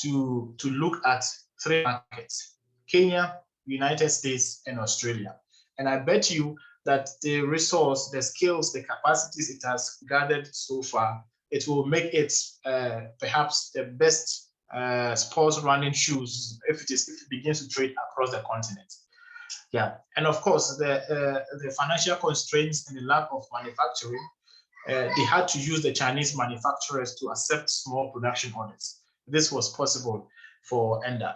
[SPEAKER 1] to look at 3 markets: Kenya, United States, and Australia. And I bet you that the resource, the skills, the capacities it has gathered so far it will make it perhaps the best sports running shoes if it begins to trade across the continent. Yeah, and of course the financial constraints and the lack of manufacturing, they had to use the Chinese manufacturers to accept small production orders. This was possible for ENDA.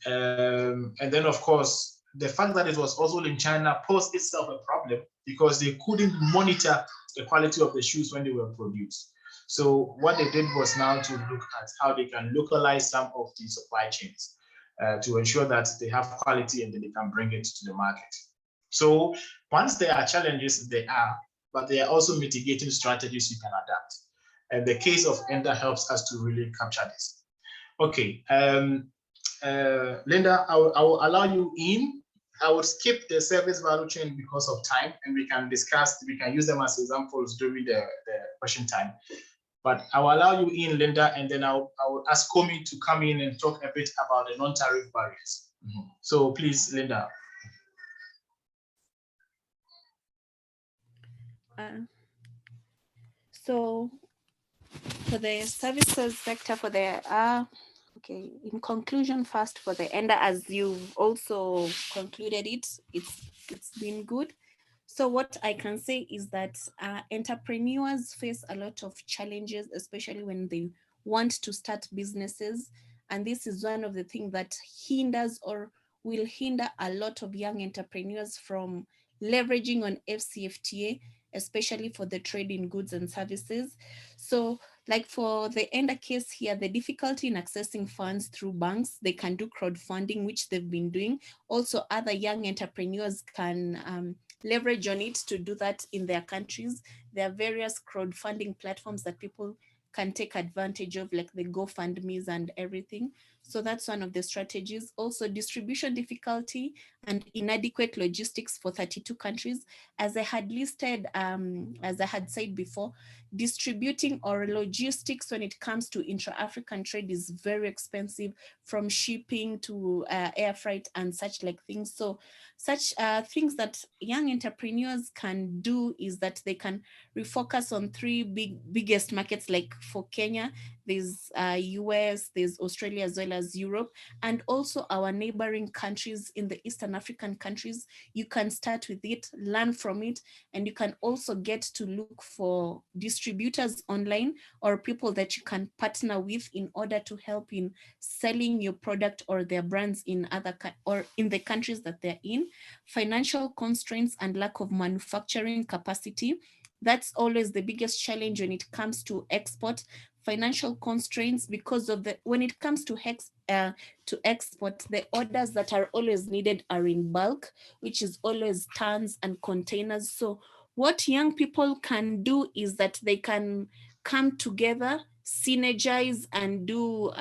[SPEAKER 1] And then of course, the fact that it was also in China posed itself a problem because they couldn't monitor the quality of the shoes when they were produced. So what they did was now to look at how they can localize some of the supply chains to ensure that they have quality and then they can bring it to the market. So once there are challenges, they are, but there are also mitigating strategies you can adapt. And the case of ENDA helps us to really capture this. Okay, Linda, I will allow you in. I will skip the service value chain because of time, and we can use them as examples during the question time. But I will allow you in, Linda, and then I will ask Komi to come in and talk a bit about the non-tariff barriers. So please, Linda.
[SPEAKER 5] So for the services sector, for the okay, in conclusion, first for the ENDA, as you've also concluded it's been good. So what I can say is that entrepreneurs face a lot of challenges, especially when they want to start businesses. And this is one of the things that hinders or will hinder a lot of young entrepreneurs from leveraging on AfCFTA, especially for the trade in goods and services. So like for the ENDA case here, the difficulty in accessing funds through banks, they can do crowdfunding, which they've been doing. Also, other young entrepreneurs can leverage on it to do that in their countries. There are various crowdfunding platforms that people can take advantage of, like the GoFundMes and everything. So that's one of the strategies. Also, distribution difficulty and inadequate logistics for 32 countries. As I had listed, as I had said before, distributing or logistics when it comes to intra-African trade is very expensive, from shipping to air freight and such like things. So such things that young entrepreneurs can do is that they can refocus on three biggest markets. Like for Kenya, there's US, there's Australia, as well as Europe, and also our neighboring countries in the Eastern African countries. You can start with it, learn from it, and you can also get to look for distributors online or people that you can partner with in order to help in selling your product or their brands in in the countries that they're in. Financial constraints and lack of manufacturing capacity. That's always the biggest challenge when it comes to export. Financial constraints because of when it comes to export, the orders that are always needed are in bulk, which is always tons and containers. So what young people can do is that they can come together, synergize, and do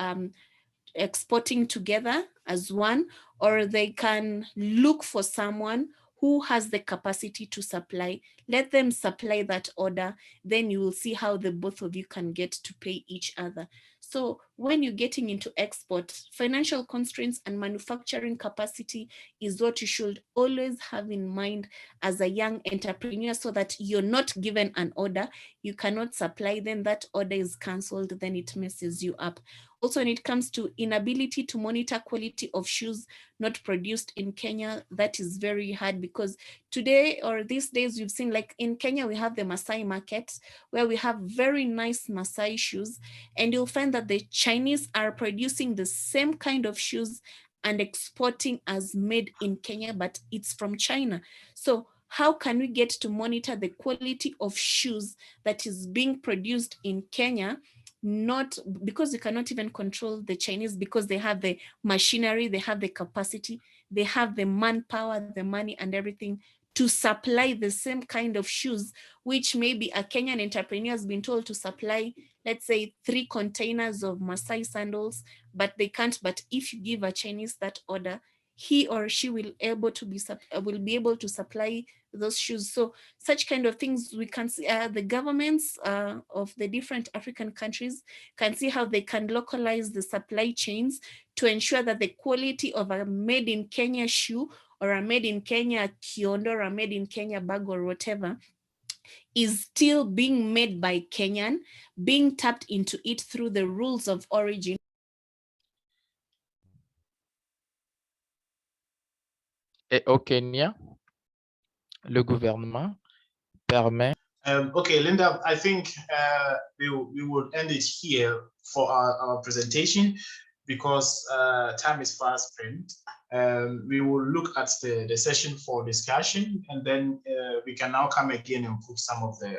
[SPEAKER 5] exporting together as one, or they can look for someone who has the capacity to supply. Let them supply that order, then you will see how the both of you can get to pay each other. So when you're getting into export, financial constraints and manufacturing capacity is what you should always have in mind as a young entrepreneur, so that you're not given an order, you cannot supply, then that order is cancelled, then it messes you up. Also, when it comes to inability to monitor quality of shoes not produced in Kenya, that is very hard, because today or these days we've seen, like in Kenya, we have the Maasai market where we have very nice Maasai shoes, and you'll find that the Chinese are producing the same kind of shoes and exporting as made in Kenya, but it's from China. So how can we get to monitor the quality of shoes that is being produced in Kenya? Not because you cannot even control the Chinese, because they have the machinery, they have the capacity, they have the manpower, the money and everything to supply the same kind of shoes, which maybe a Kenyan entrepreneur has been told to supply, let's say 3 containers of Maasai sandals, but they can't. But if you give a Chinese that order, he or she will be able to supply those shoes. So such kind of things we can see, the governments of the different African countries can see how they can localize the supply chains to ensure that the quality of a made in Kenya shoe or a made in Kenya kiondo or a made in Kenya bag or whatever is still being made by Kenyan, being tapped into it through the rules of origin.
[SPEAKER 16] Et au Kenya, le gouvernement permet.
[SPEAKER 1] Okay, Linda, I think we will end it here for our presentation because time is fast spent. We will look at the session for discussion, and then we can now come again and put some of the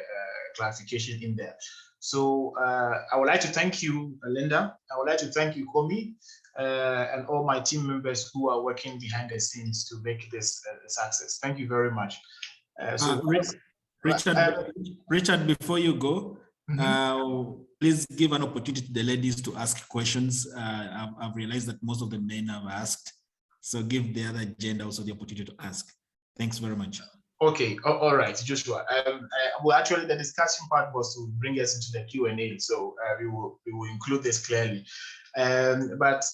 [SPEAKER 1] clarification in there. So I would like to thank you, Linda. I would like to thank you, Komi, and all my team members who are working behind the scenes to make this a success. Thank you very much.
[SPEAKER 3] Richard, before you go, please give an opportunity to the ladies to ask questions. I've realized that most of the men have asked, so give the other gender also the opportunity to ask. Thanks very much.
[SPEAKER 1] Okay, all right, Joshua. Well, actually, the discussion part was to bring us into the Q&A, so we will include this clearly. But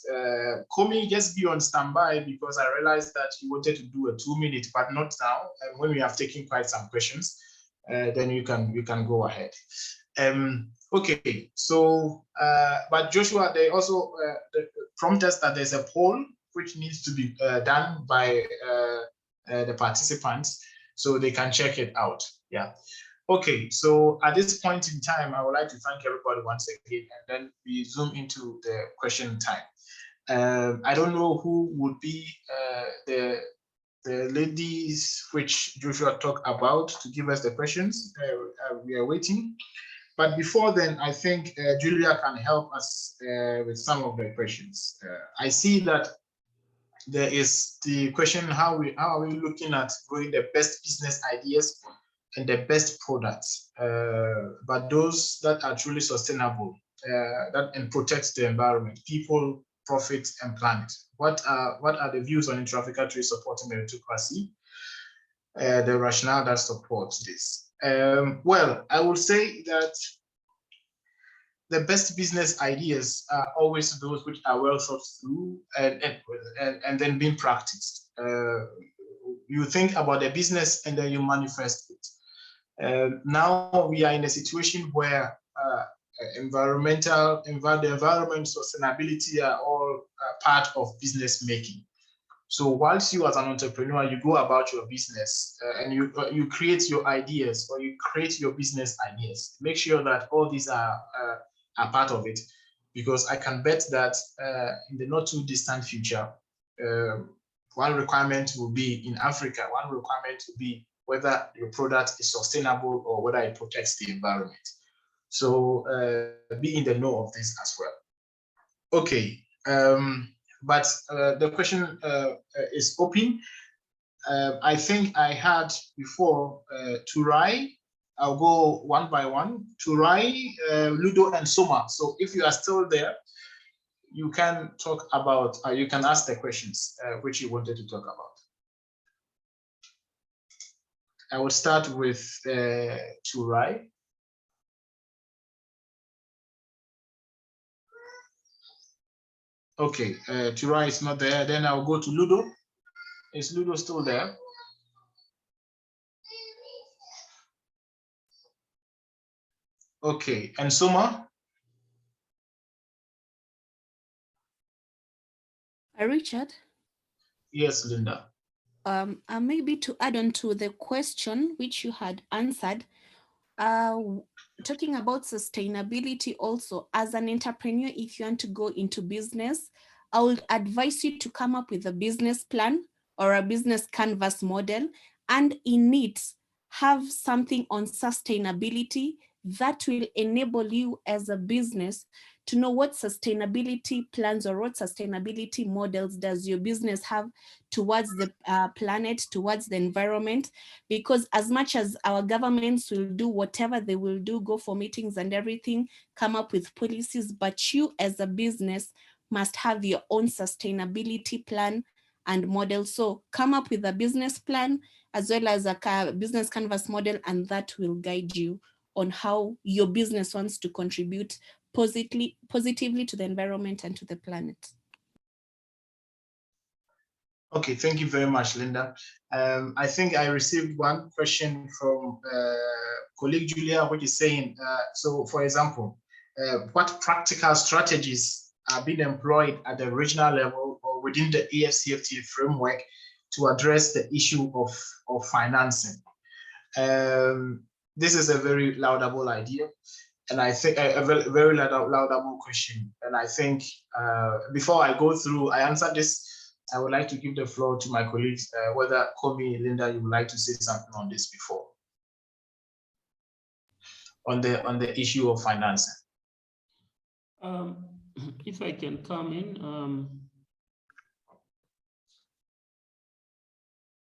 [SPEAKER 1] Komi, just be on standby because I realized that you wanted to do a 2-minute, but not now. And when we have taken quite some questions, then you can go ahead. Okay, so but Joshua, they also prompt us that there's a poll which needs to be done by the participants, so they can check it out. Yeah. Okay, so at this point in time, I would like to thank everybody once again, and then we zoom into the question time. I don't know who would be the ladies which Joshua talked about to give us the questions. We are waiting. But before then, I think Julia can help us with some of the questions. I see that there is the question, how are we looking at growing the best business ideas and the best products, but those that are truly sustainable, and protect the environment, people, profit, and planet. What are the views on intra-African trade supporting meritocracy? The rationale that supports this. Well, I would say that the best business ideas are always those which are well thought through and then being practiced. You think about the business and then you manifest it. Now we are in a situation where the environment, sustainability are all part of business making. So whilst you as an entrepreneur, you go about your business and you create your ideas or you create your business ideas. Make sure that all these are part of it, because I can bet that in the not too distant future, one requirement will be in Africa, one requirement will be whether your product is sustainable or whether it protects the environment. So be in the know of this as well. Okay, but the question is open. I think I had before Turai. I'll go one by one. Turai, Ludo, and Soma. So if you are still there, you can talk about, you can ask the questions which you wanted to talk about. I will start with Turai. Okay, Turai is not there. Then I'll go to Ludo. Is Ludo still there? Okay, and Soma?
[SPEAKER 5] Richard?
[SPEAKER 1] Yes, Linda.
[SPEAKER 5] Maybe to add on to the question which you had answered, talking about sustainability also, as an entrepreneur, if you want to go into business, I would advise you to come up with a business plan or a business canvas model, and in it, have something on sustainability that will enable you as a business to know what sustainability plans or what sustainability models does your business have towards the planet, towards the environment. Because as much as our governments will do whatever they will do, go for meetings and everything, come up with policies, but you as a business must have your own sustainability plan and model. So come up with a business plan as well as a business canvas model, and that will guide you on how your business wants to contribute positively to the environment and to the planet.
[SPEAKER 1] Okay, thank you very much, Linda. I think I received one question from colleague Julia, which is saying, so for example, what practical strategies are being employed at the regional level or within the AfCFTA framework to address the issue of financing? This is a very laudable idea, and I think a very laudable question. And I think before I go through, I answer this, I would like to give the floor to my colleagues, whether Komi, Linda, you would like to say something on this before, on the issue of financing.
[SPEAKER 9] If I can come in,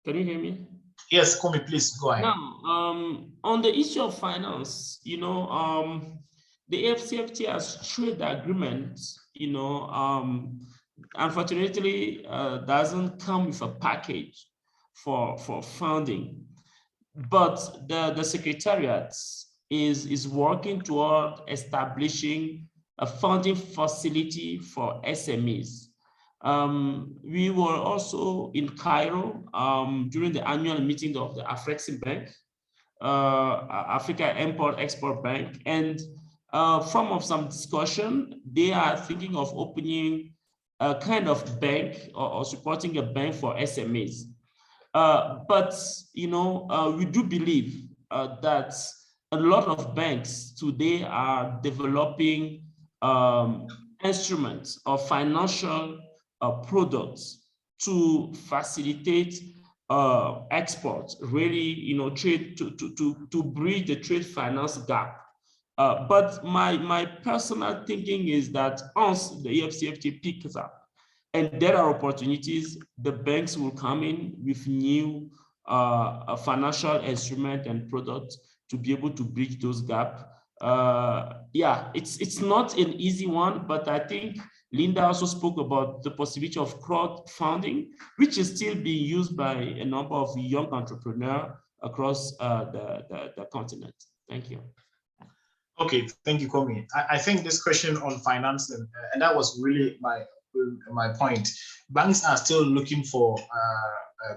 [SPEAKER 9] can you hear me?
[SPEAKER 1] Yes, Komi, please go ahead.
[SPEAKER 9] Now, on the issue of finance, you know, the AfCFTA trade agreement, you know, unfortunately, doesn't come with a package for funding, but the Secretariat is working toward establishing a funding facility for SMEs. We were also in Cairo during the annual meeting of the Afreximbank, Africa Import-Export Bank, and from some discussion, they are thinking of opening a kind of bank or supporting a bank for SMEs. But you know, we do believe that a lot of banks today are developing instruments or financial products to facilitate exports, really, you know, trade to bridge the trade finance gap. But my personal thinking is that once the AfCFTA picks up and there are opportunities, the banks will come in with new financial instruments and products to be able to bridge those gaps. Yeah, it's not an easy one, but I think Linda also spoke about the possibility of crowdfunding, which is still being used by a number of young entrepreneurs across the continent. Thank you.
[SPEAKER 1] Okay, thank you, Komi. I think this question on financing, and that was really my point. Banks are still looking for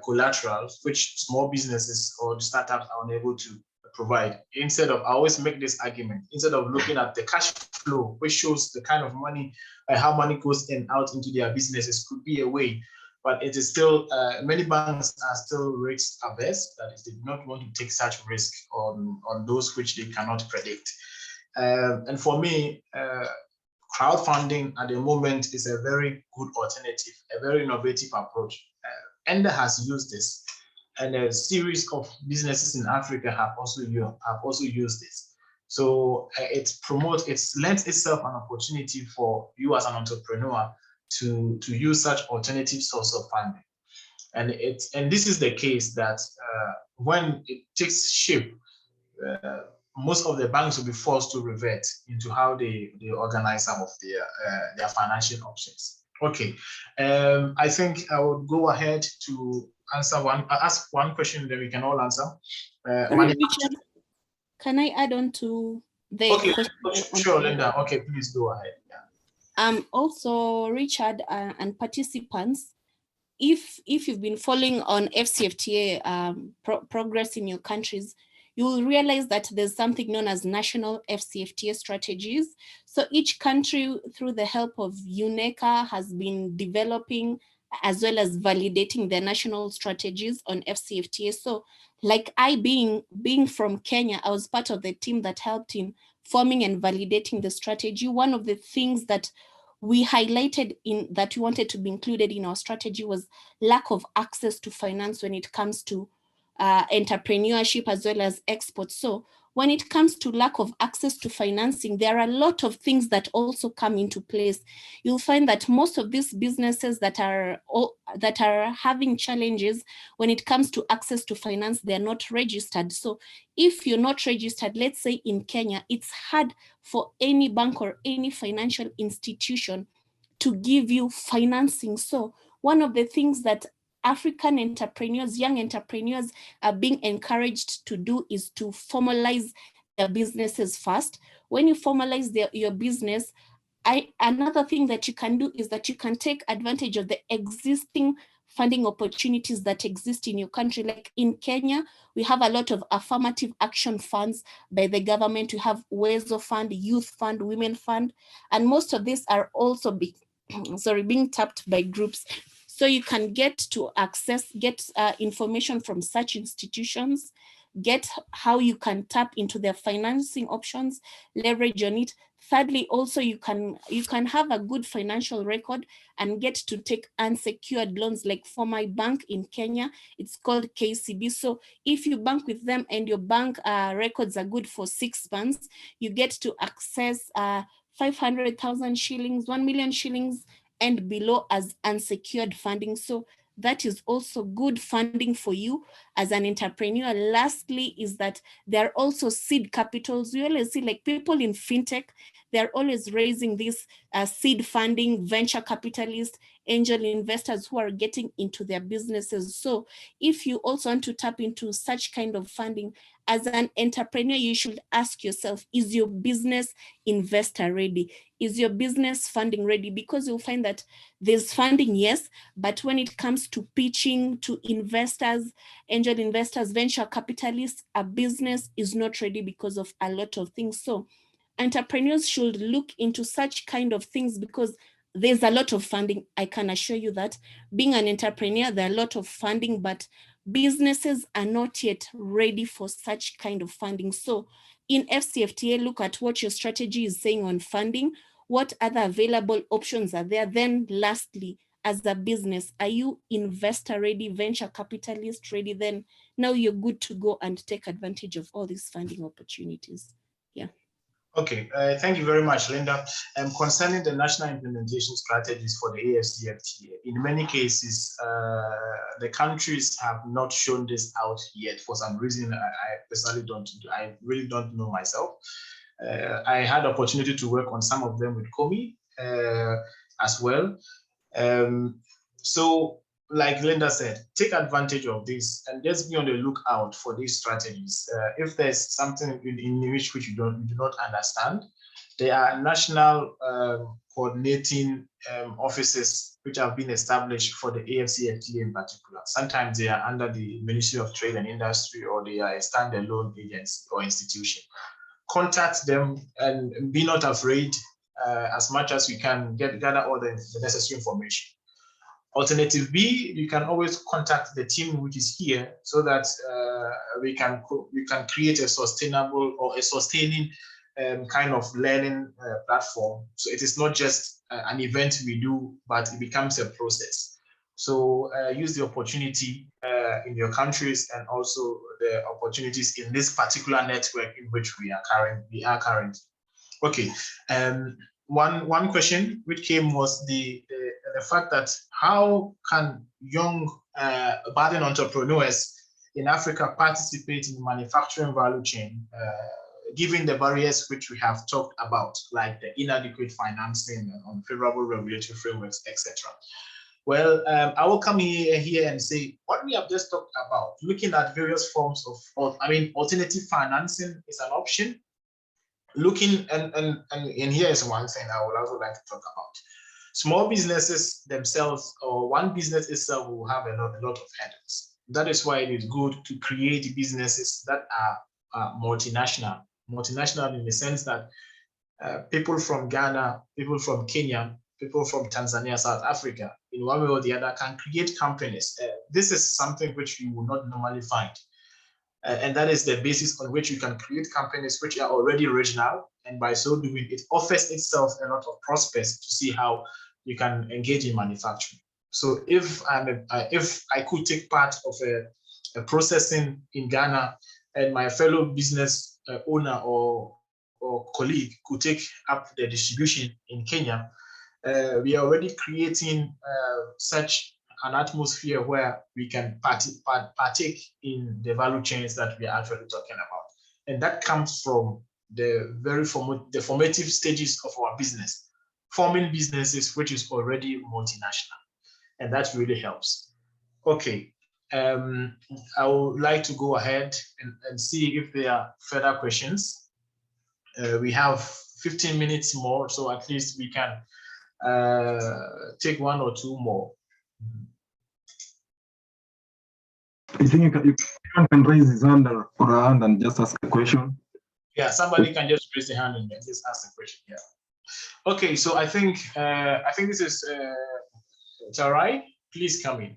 [SPEAKER 1] collateral, which small businesses or startups are unable to provide. Instead of, I always make this argument, instead of looking at the cash flow, which shows the kind of money, how money goes in out into their businesses, could be a way. But it is still, many banks are still risk averse, that is, they do not want to take such risk on those which they cannot predict. And for me, crowdfunding at the moment is a very good alternative, a very innovative approach. ENDA has used this, and a series of businesses in Africa have also used this. So it lends itself an opportunity for you as an entrepreneur to use such alternative source of funding. And this is the case that when it takes shape, most of the banks will be forced to revert into how they organize some of their financial options. Okay, I think I would go ahead to ask one question that we can all answer.
[SPEAKER 5] Richard, can I add on to the question?
[SPEAKER 1] Sure, Linda. Okay, please go ahead. Yeah.
[SPEAKER 5] Also, Richard and participants, if you've been following on AfCFTA progress in your countries, you will realize that there's something known as national AfCFTA strategies. So each country, through the help of UNECA, has been developing as well as validating their national strategies on AfCFTA. So like I being from Kenya, I was part of the team that helped in forming and validating the strategy. One of the things that we highlighted that we wanted to be included in our strategy was lack of access to finance when it comes to entrepreneurship as well as exports. So when it comes to lack of access to financing, there are a lot of things that also come into place. You'll find that most of these businesses that are having challenges when it comes to access to finance, they're not registered. So if you're not registered, let's say in Kenya, it's hard for any bank or any financial institution to give you financing. So one of the things that African entrepreneurs, young entrepreneurs are being encouraged to do is to formalize their businesses first. When you formalize your business, another thing that you can do is that you can take advantage of the existing funding opportunities that exist in your country. Like in Kenya, we have a lot of affirmative action funds by the government. We have Uwezo Fund, Youth Fund, Women Fund, and most of these are also being tapped by groups. So you can get information from such institutions, get how you can tap into their financing options, leverage on it. Thirdly, also you can have a good financial record and get to take unsecured loans. Like for my bank in Kenya, it's called KCB. So if you bank with them and your bank records are good for 6 months, you get to access 500,000 shillings, 1 million shillings and below as unsecured funding. So that is also good funding for you as an entrepreneur. Lastly is that there are also seed capitals. We always see like people in fintech, they're always raising this seed funding, venture capitalists, angel investors who are getting into their businesses. So if you also want to tap into such kind of funding, as an entrepreneur, you should ask yourself, is your business investor ready? Is your business funding ready? Because you'll find that there's funding, yes, but when it comes to pitching to investors, angel investors, venture capitalists, a business is not ready because of a lot of things. So entrepreneurs should look into such kind of things because there's a lot of funding. I can assure you that being an entrepreneur, there are a lot of funding, but businesses are not yet ready for such kind of funding. So in AfCFTA, look at what your strategy is saying on funding, what other available options are there. Then lastly, as a business, are you investor ready, venture capitalist ready? Then now you're good to go and take advantage of all these funding opportunities. Yeah.
[SPEAKER 1] Okay, thank you very much, Linda. Concerning the national implementation strategies for the AfCFTA, in many cases, the countries have not shown this out yet for some reason. I really don't know myself. I had opportunity to work on some of them with Komi as well. So, like Linda said, take advantage of this and just be on the lookout for these strategies. If there's something in which you do not understand, there are national coordinating offices which have been established for the AfCFTA in particular. Sometimes they are under the Ministry of Trade and Industry, or they are a standalone agency or institution. Contact them and be not afraid. As much as we can, gather all the necessary information. Alternative B, you can always contact the team which is here so that we can create a sustainable or a sustaining kind of learning platform. So it is not just an event we do, but it becomes a process. So use the opportunity in your countries and also the opportunities in this particular network in which we are currently. Okay. One question which came was the fact that how can young budding entrepreneurs in Africa participate in the manufacturing value chain, given the barriers which we have talked about, like the inadequate financing and unfavorable regulatory frameworks, etc. Well, I will come here and say what we have just talked about, looking at various forms of alternative financing is an option. Looking and here is one thing I would also like to talk about. Small businesses themselves, or one business itself, will have a lot of headaches. That is why it is good to create businesses that are multinational. Multinational in the sense that people from Ghana, people from Kenya, people from Tanzania, South Africa, in one way or the other, can create companies. This is something which you will not normally find. And that is the basis on which you can create companies which are already regional. And by so doing, it offers itself a lot of prospects to see how you can engage in manufacturing. So if I could take part of a processing in Ghana, and my fellow business owner or colleague could take up the distribution in Kenya, we are already creating such an atmosphere where we can partake in the value chains that we are actually talking about. And that comes from the very formative stages of our business, forming businesses which is already multinational. And that really helps. Okay, I would like to go ahead and see if there are further questions. We have 15 minutes more, so at least we can take one or two more.
[SPEAKER 7] I think you can raise his hand or her hand and just ask a question.
[SPEAKER 1] Yeah, somebody can just raise the hand and just ask the question. Yeah. Okay, so I think this is Tarai. Please come in.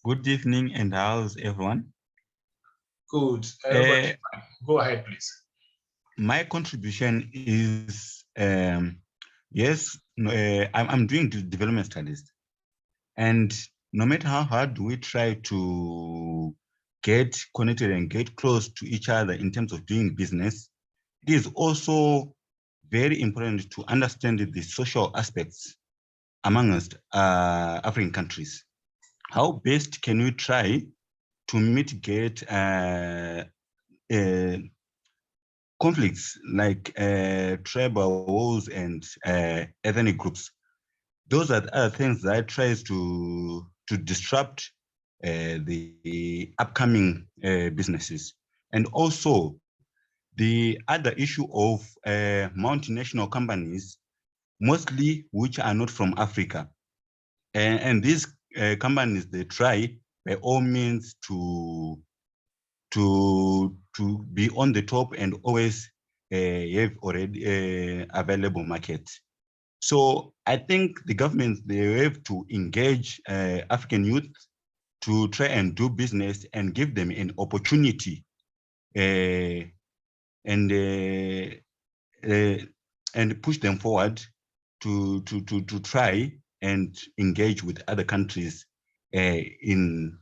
[SPEAKER 17] Good evening, and how's everyone? Good.
[SPEAKER 1] Go ahead, please.
[SPEAKER 17] My contribution is yes, I'm doing development studies, and no matter how hard we try to get connected and get close to each other in terms of doing business, it is also very important to understand the social aspects amongst African countries. How best can we try to mitigate conflicts like tribal wars and ethnic groups? Those are the other things that tries to disrupt the upcoming businesses. And also the other issue of multinational companies, mostly which are not from Africa. And these companies, they try by all means to be on the top and always have already available market. So I think the governments, they have to engage African youth to try and do business and give them an opportunity and push them forward to try and engage with other countries in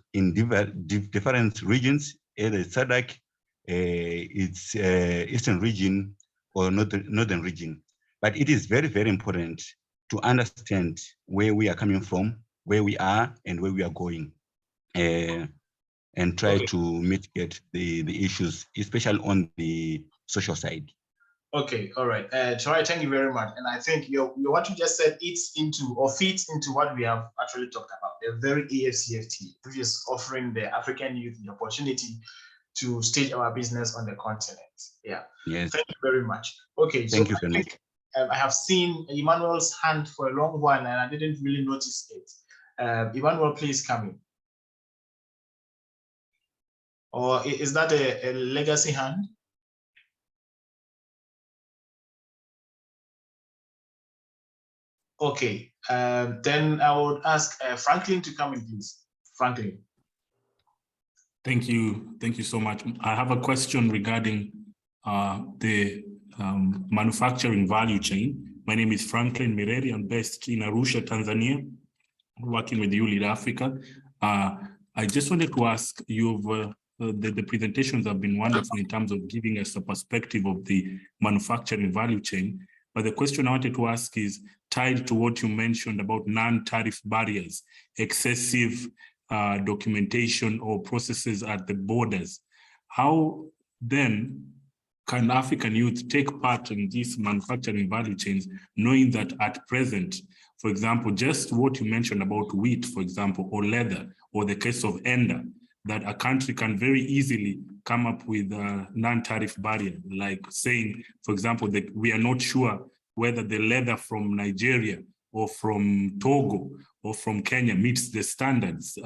[SPEAKER 17] different regions, either SADC, its eastern region or northern region. But it is very, very important to understand where we are coming from, where we are, and where we are going, and try to mitigate the issues, especially on the social side.
[SPEAKER 1] Okay, all right. Troy, thank you very much. And I think what you just said fits into what we have actually talked about, the very AfCFTA, which is offering the African youth the opportunity to stage our business on the continent. Yeah.
[SPEAKER 17] Yes.
[SPEAKER 1] Thank you very much. Okay.
[SPEAKER 17] Thank you very much.
[SPEAKER 1] I have seen Emmanuel's hand for a long while and I didn't really notice it. Emmanuel, please come in. Or is that a legacy hand? Okay, then I would ask Franklin to come in, please. Franklin.
[SPEAKER 18] Thank you so much. I have a question regarding the manufacturing value chain. My name is Franklin Mireri. I'm based in Arusha, Tanzania, working with ULEAD Africa. I just wanted to ask you, the presentations have been wonderful in terms of giving us a perspective of the manufacturing value chain. But the question I wanted to ask is tied to what you mentioned about non-tariff barriers, excessive documentation or processes at the borders. How then can African youth take part in these manufacturing value chains, knowing that at present, for example, just what you mentioned about wheat, for example, or leather, or the case of ENDA, that a country can very easily come up with a non-tariff barrier, like saying, for example, that we are not sure whether the leather from Nigeria or from Togo or from Kenya meets the standards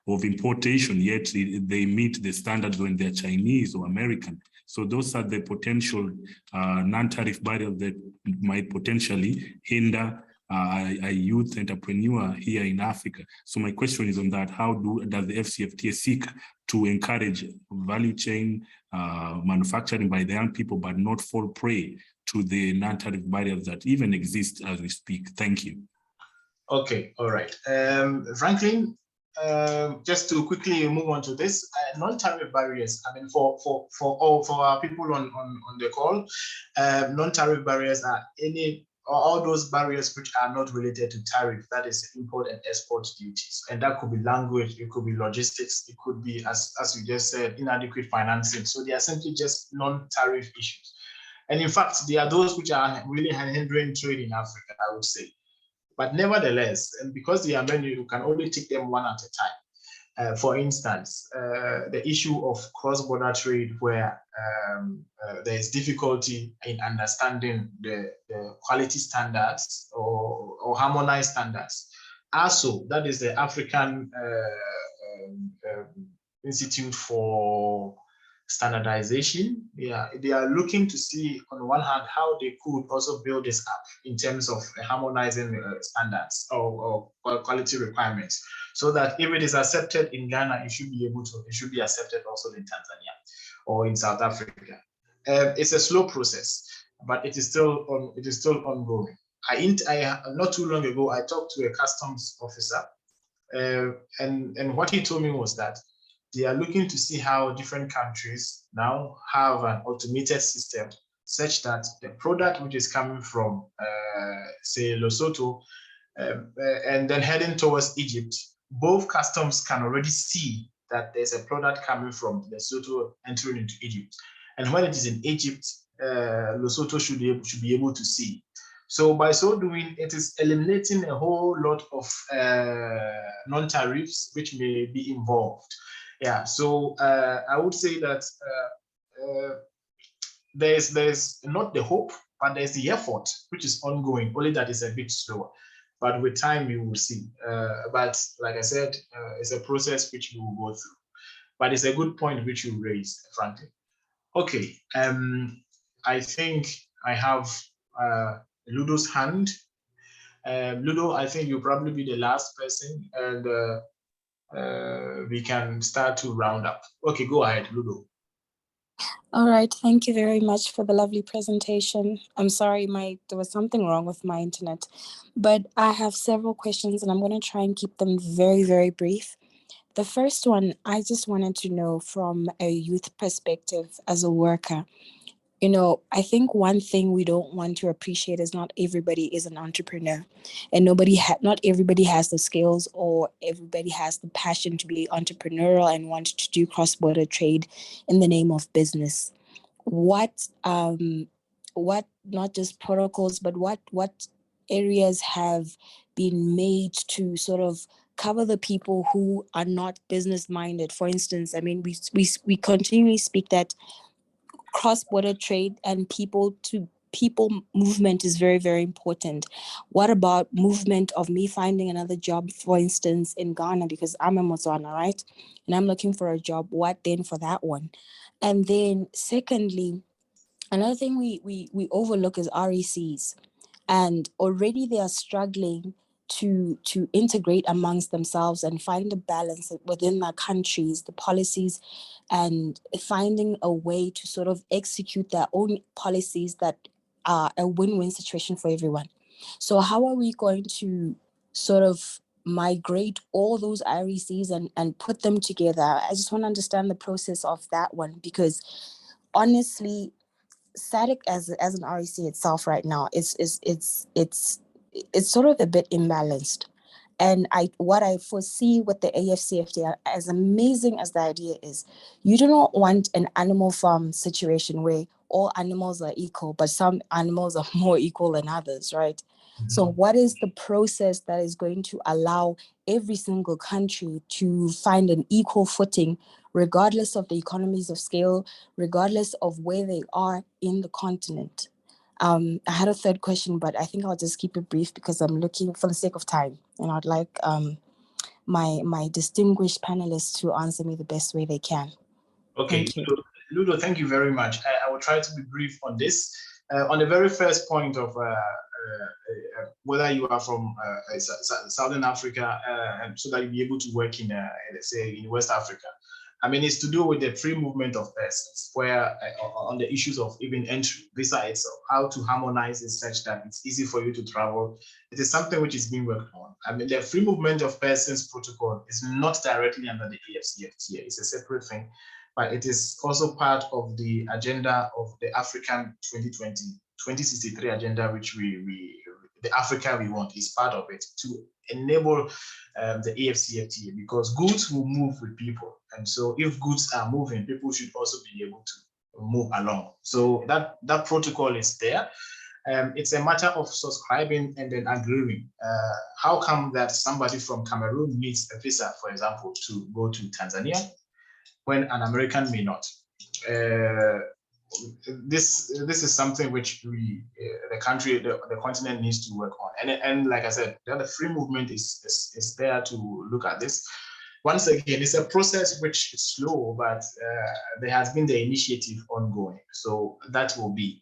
[SPEAKER 18] of importation, yet they meet the standards when they're Chinese or American. So those are the potential non-tariff barriers that might potentially hinder a youth entrepreneur here in Africa. So my question is on that: how does the AfCFTA seek to encourage value chain manufacturing by the young people, but not fall prey to the non-tariff barriers that even exist as we speak? Thank you.
[SPEAKER 1] Okay, all right. Franklin, just to quickly move on to this, non-tariff barriers. I mean, for our people on the call, non-tariff barriers are all those barriers which are not related to tariff, that is import and export duties. And that could be language, it could be logistics, it could be, as you just said, inadequate financing. So they are simply just non-tariff issues. And in fact, they are those which are really hindering trade in Africa, I would say. But nevertheless, and because they are many, you can only take them one at a time. For instance, the issue of cross-border trade where there is difficulty in understanding the quality standards or harmonized standards. ASO, that is the African Institute for Standardization. Yeah, they are looking to see, on one hand, how they could also build this up in terms of harmonizing standards or quality requirements, so that if it is accepted in Ghana, it should be accepted also in Tanzania or in South Africa. It's a slow process, but it is still ongoing. Not too long ago, I talked to a customs officer, and what he told me was that they are looking to see how different countries now have an automated system such that the product which is coming from, say, Lesotho, and then heading towards Egypt, both customs can already see that there's a product coming from Lesotho entering into Egypt. And when it is in Egypt, Lesotho should be able to see. So by so doing, it is eliminating a whole lot of non-tariffs which may be involved. Yeah, so I would say that there's not the hope, but there's the effort which is ongoing, only that is a bit slower. But with time, we will see. But like I said, it's a process which we will go through. But it's a good point which you raised, frankly. Okay, I think I have Ludo's hand. Ludo, I think you'll probably be the last person, and we can start to round up. Okay, go ahead, Ludo.
[SPEAKER 19] All right, thank you very much for the lovely presentation. I'm sorry, there was something wrong with my internet, but I have several questions and I'm going to try and keep them very, very brief. The first one, I just wanted to know from a youth perspective as a worker, I think one thing we don't want to appreciate is not everybody is an entrepreneur, and not everybody has the skills or everybody has the passion to be entrepreneurial and want to do cross-border trade in the name of business. What not just protocols, but what areas have been made to sort of cover the people who are not business-minded? For instance, I mean, we continually speak that cross-border trade and people movement is very, very important. What about movement of me finding another job, for instance, in Ghana, because I'm a Motswana, right? And I'm looking for a job. What then for that one? And then secondly, another thing we overlook is RECs. And already they are struggling to integrate amongst themselves and find a balance within their countries, the policies, and finding a way to sort of execute their own policies that are a win-win situation for everyone. So how are we going to sort of migrate all those RECs and put them together? I just want to understand the process of that one, because honestly, SADC as an REC itself right now, it's sort of a bit imbalanced. And what I foresee with the AfCFTA, as amazing as the idea is, you do not want an animal farm situation where all animals are equal, but some animals are more equal than others, right? So what is the process that is going to allow every single country to find an equal footing, regardless of the economies of scale, regardless of where they are in the continent? I had a third question, but I think I'll just keep it brief because I'm looking for the sake of time, and I'd like my distinguished panelists to answer me the best way they can.
[SPEAKER 1] Okay,
[SPEAKER 19] thank you.
[SPEAKER 1] Ludo, thank you very much. I will try to be brief on this. On the very first point of whether you are from Southern Africa, so that you'll be able to work in, let's say, in West Africa. I mean, it's to do with the free movement of persons, where on the issues of even entry, visa itself, how to harmonize it such that it's easy for you to travel. It is something which is being worked on. I mean, the free movement of persons protocol is not directly under the AfCFTA. It's a separate thing, but it is also part of the agenda of the African 2063 agenda, which the Africa we want is part of it to enable the AfCFTA, because goods will move with people. And so if goods are moving, people should also be able to move along. So that protocol is there. It's a matter of subscribing and then agreeing. How come that somebody from Cameroon needs a visa, for example, to go to Tanzania, when an American may not? This is something which the continent needs to work on. And like I said, the free movement is there to look at this. once again, it's a process which is slow, but there has been the initiative ongoing. So that will be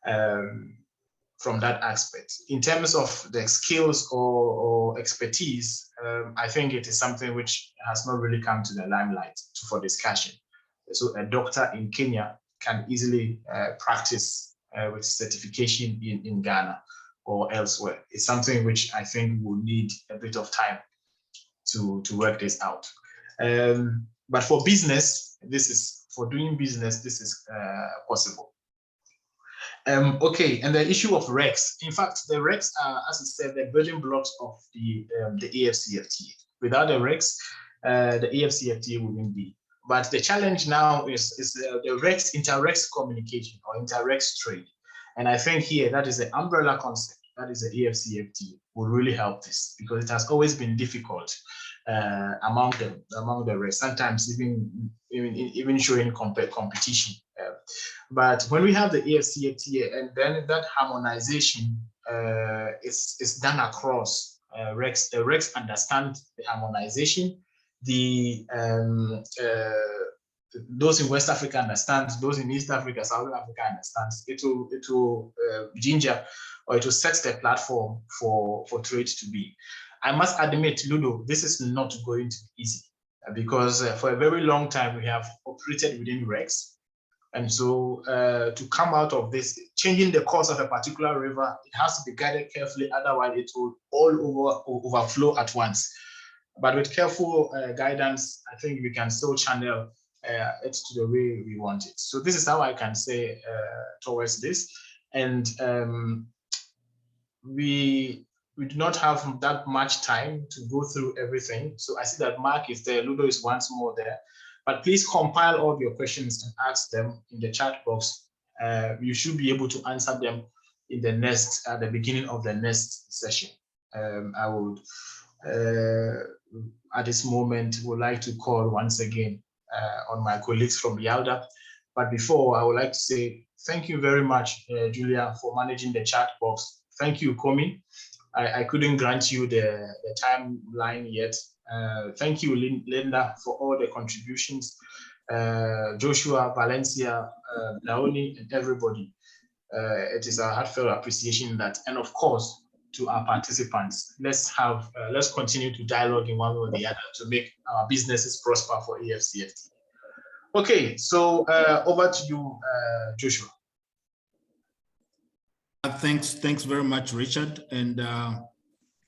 [SPEAKER 1] from that aspect. In terms of the skills or expertise, I think it is something which has not really come to the limelight for discussion. So a doctor in Kenya can easily practice with certification in Ghana or elsewhere. It's something which I think will need a bit of time to work this out. But for business, for doing business, this is possible. Okay, and the issue of RECs. In fact, the RECs are, as I said, the building blocks of the AfCFTA. Without the RECs, the AfCFTA wouldn't be. But the challenge now is the RECs, inter-RECs communication or inter-RECs trade. And I think here, that is the umbrella concept, that is the AfCFTA, will really help this, because it has always been difficult among the RECs, sometimes even showing competition. But when we have the AfCFTA, and then that harmonization is done across RECs, the RECs understand the harmonization. Those in West Africa understand, those in East Africa, South Africa understand. It will ginger, or it will set the platform for trade to be. I must admit, Ludo, this is not going to be easy, because for a very long time we have operated within RECs. And so to come out of this, changing the course of a particular river, it has to be guided carefully, otherwise it will all overflow at once. But with careful guidance, I think we can still channel it to the way we want it. So this is how I can say towards this. And we do not have that much time to go through everything. So I see that Mark is there, Ludo is once more there. But please compile all your questions and ask them in the chat box. You should be able to answer them in the at the beginning of the next session. I would, at this moment, would like to call once again on my colleagues from YALDA. But before, I would like to say thank you very much, Julia, for managing the chat box. Thank you, Komi. I couldn't grant you the timeline yet. Thank you, Linda, for all the contributions. Joshua, Valencia, Naomi, and everybody. It is a heartfelt appreciation that, and of course, to our participants, let's continue to dialogue in one way or the other to make our businesses prosper for AfCFTA. Okay, so over to you, Joshua.
[SPEAKER 3] Thanks very much, Richard. And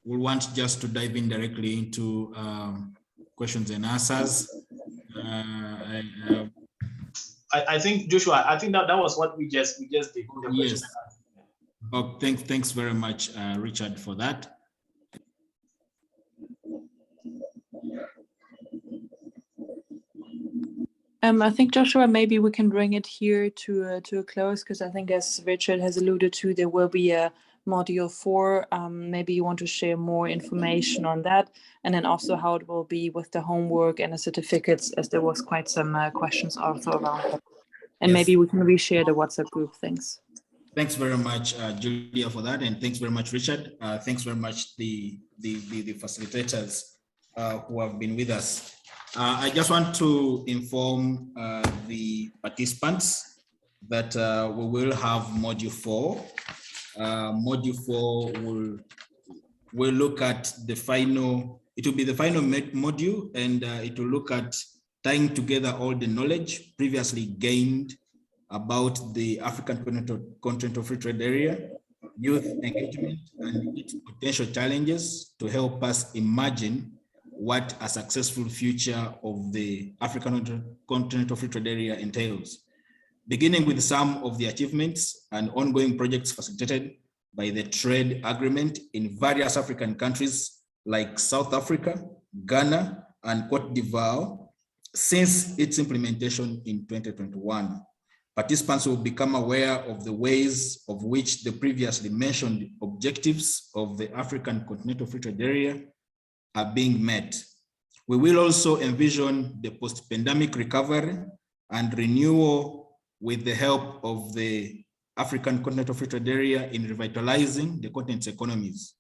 [SPEAKER 3] we want just to dive in directly into questions and answers.
[SPEAKER 1] I think, Joshua, I think that was what we just did.
[SPEAKER 3] Yes. Oh, thanks very much, Richard, for that.
[SPEAKER 2] I think, Joshua, maybe we can bring it here to a close, because I think, as Richard has alluded to, there will be a module 4. Maybe you want to share more information on that, and then also how it will be with the homework and the certificates, as there was quite some questions also around that. And yes, maybe we can reshare the WhatsApp group. Thanks.
[SPEAKER 3] Thanks very much, Julia, for that, and thanks very much, Richard. Thanks very much, the facilitators who have been with us. I just want to inform the participants that we will have module 4. Module 4 will look at the final, it will be the final module, and it will look at tying together all the knowledge previously gained about the African Continental Free Trade Area, youth engagement, and its potential challenges to help us imagine what a successful future of the African Continental Free Trade Area entails, beginning with some of the achievements and ongoing projects facilitated by the trade agreement in various African countries like South Africa, Ghana, and Cote d'Ivoire since its implementation in 2021. Participants will become aware of the ways of which the previously mentioned objectives of the African Continental Free Trade Area are being met. We will also envision the post-pandemic recovery and renewal with the help of the African Continental Free Trade Area in revitalizing the continent's economies.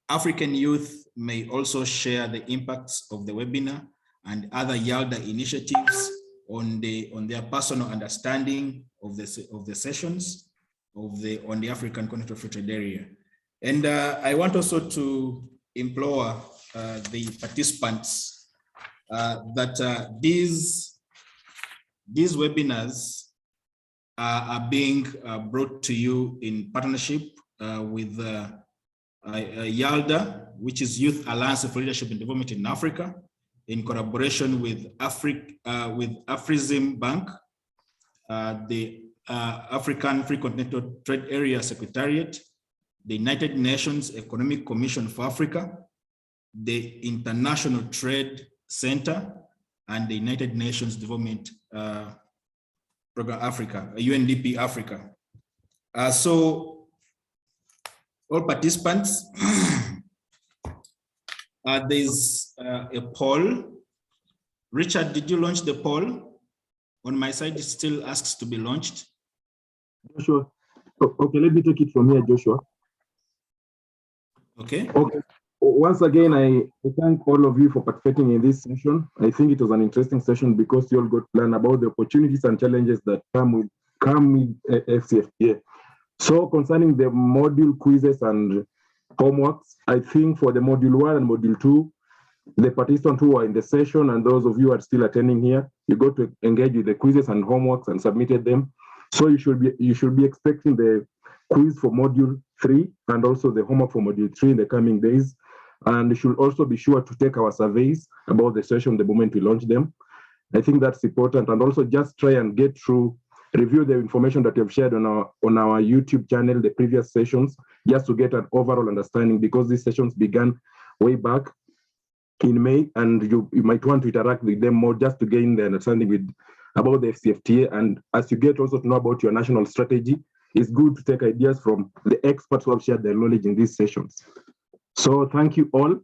[SPEAKER 3] African youth may also share the impacts of the webinar and other YALDA initiatives on their personal understanding of the sessions on the African Continental Free Trade Area. And I want also to implore the participants that these webinars are being brought to you in partnership with YALDA, which is Youth Alliance for Leadership and Development in Africa, in collaboration with Afreximbank, the African Free Continental Trade Area Secretariat, the United Nations Economic Commission for Africa, the International Trade Center, and the United Nations Development Program Africa, UNDP Africa. So all participants, there's a poll. Richard, did you launch the poll? On my side, it still asks to be launched.
[SPEAKER 7] Joshua. Okay, let me take it from here, Joshua.
[SPEAKER 3] Okay.
[SPEAKER 7] Okay. Once again, I thank all of you for participating in this session. I think it was an interesting session because you all got to learn about the opportunities and challenges that come with AfCFTA. So concerning the module quizzes and homeworks, I think for the module 1 and module 2, the participants who are in the session and those of you who are still attending here, you got to engage with the quizzes and homeworks and submitted them. So you should be expecting the quiz for module 3 and also the homework for module 3 in the coming days. And you should also be sure to take our surveys about the session the moment we launch them. I think that's important. And also just try and get through, review the information that you've shared on our YouTube channel, the previous sessions, just to get an overall understanding, because these sessions began way back in May, and you might want to interact with them more just to gain the understanding about the AfCFTA. And as you get also to know about your national strategy, it's good to take ideas from the experts who have shared their knowledge in these sessions. So thank you all.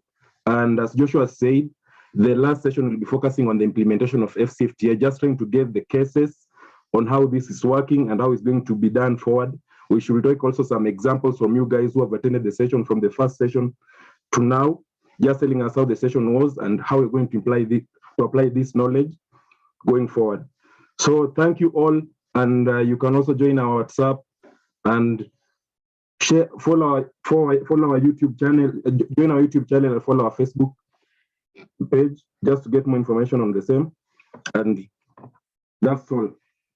[SPEAKER 7] And as Joshua said, the last session will be focusing on the implementation of AfCFTA, just trying to get the cases on how this is working and how it's going to be done forward. We should take also some examples from you guys who have attended the session from the first session to now, just telling us how the session was and how we're going to apply this knowledge going forward. So thank you all. And you can also join our WhatsApp and share, follow our YouTube channel, join our YouTube channel and follow our Facebook page just to get more information on the same. And that's all.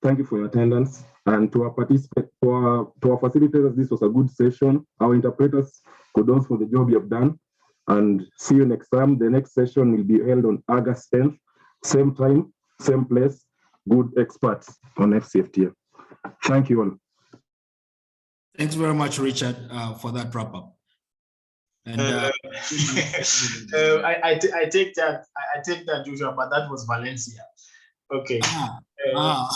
[SPEAKER 7] Thank you for your attendance. And to our participants, to our facilitators, this was a good session. Our interpreters, kudos for the job you have done. And see you next time. The next session will be held on August 10th, same time, same place, good experts on AfCFTA. Thank you all.
[SPEAKER 3] Thanks very much, Richard, for that wrap-up. And
[SPEAKER 1] I take that, Joshua, but that was Valencia. Okay.
[SPEAKER 3] Yeah.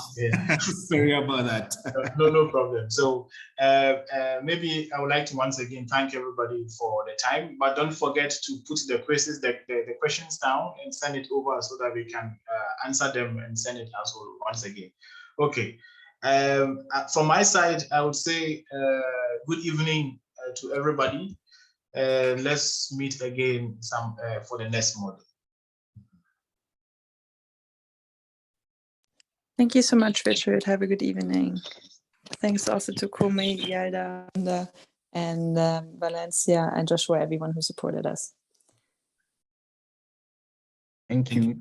[SPEAKER 3] Sorry about that.
[SPEAKER 1] No problem. So maybe I would like to once again thank everybody for the time, but don't forget to put the questions, the questions down and send it over so that we can answer them and send it as well once again. Okay. From my side, I would say good evening to everybody. Let's meet again for the next model.
[SPEAKER 2] Thank you so much, Richard. Have a good evening. Thanks also to Kome, YALDA, and Valencia, and Joshua, everyone who supported us.
[SPEAKER 10] Thank you.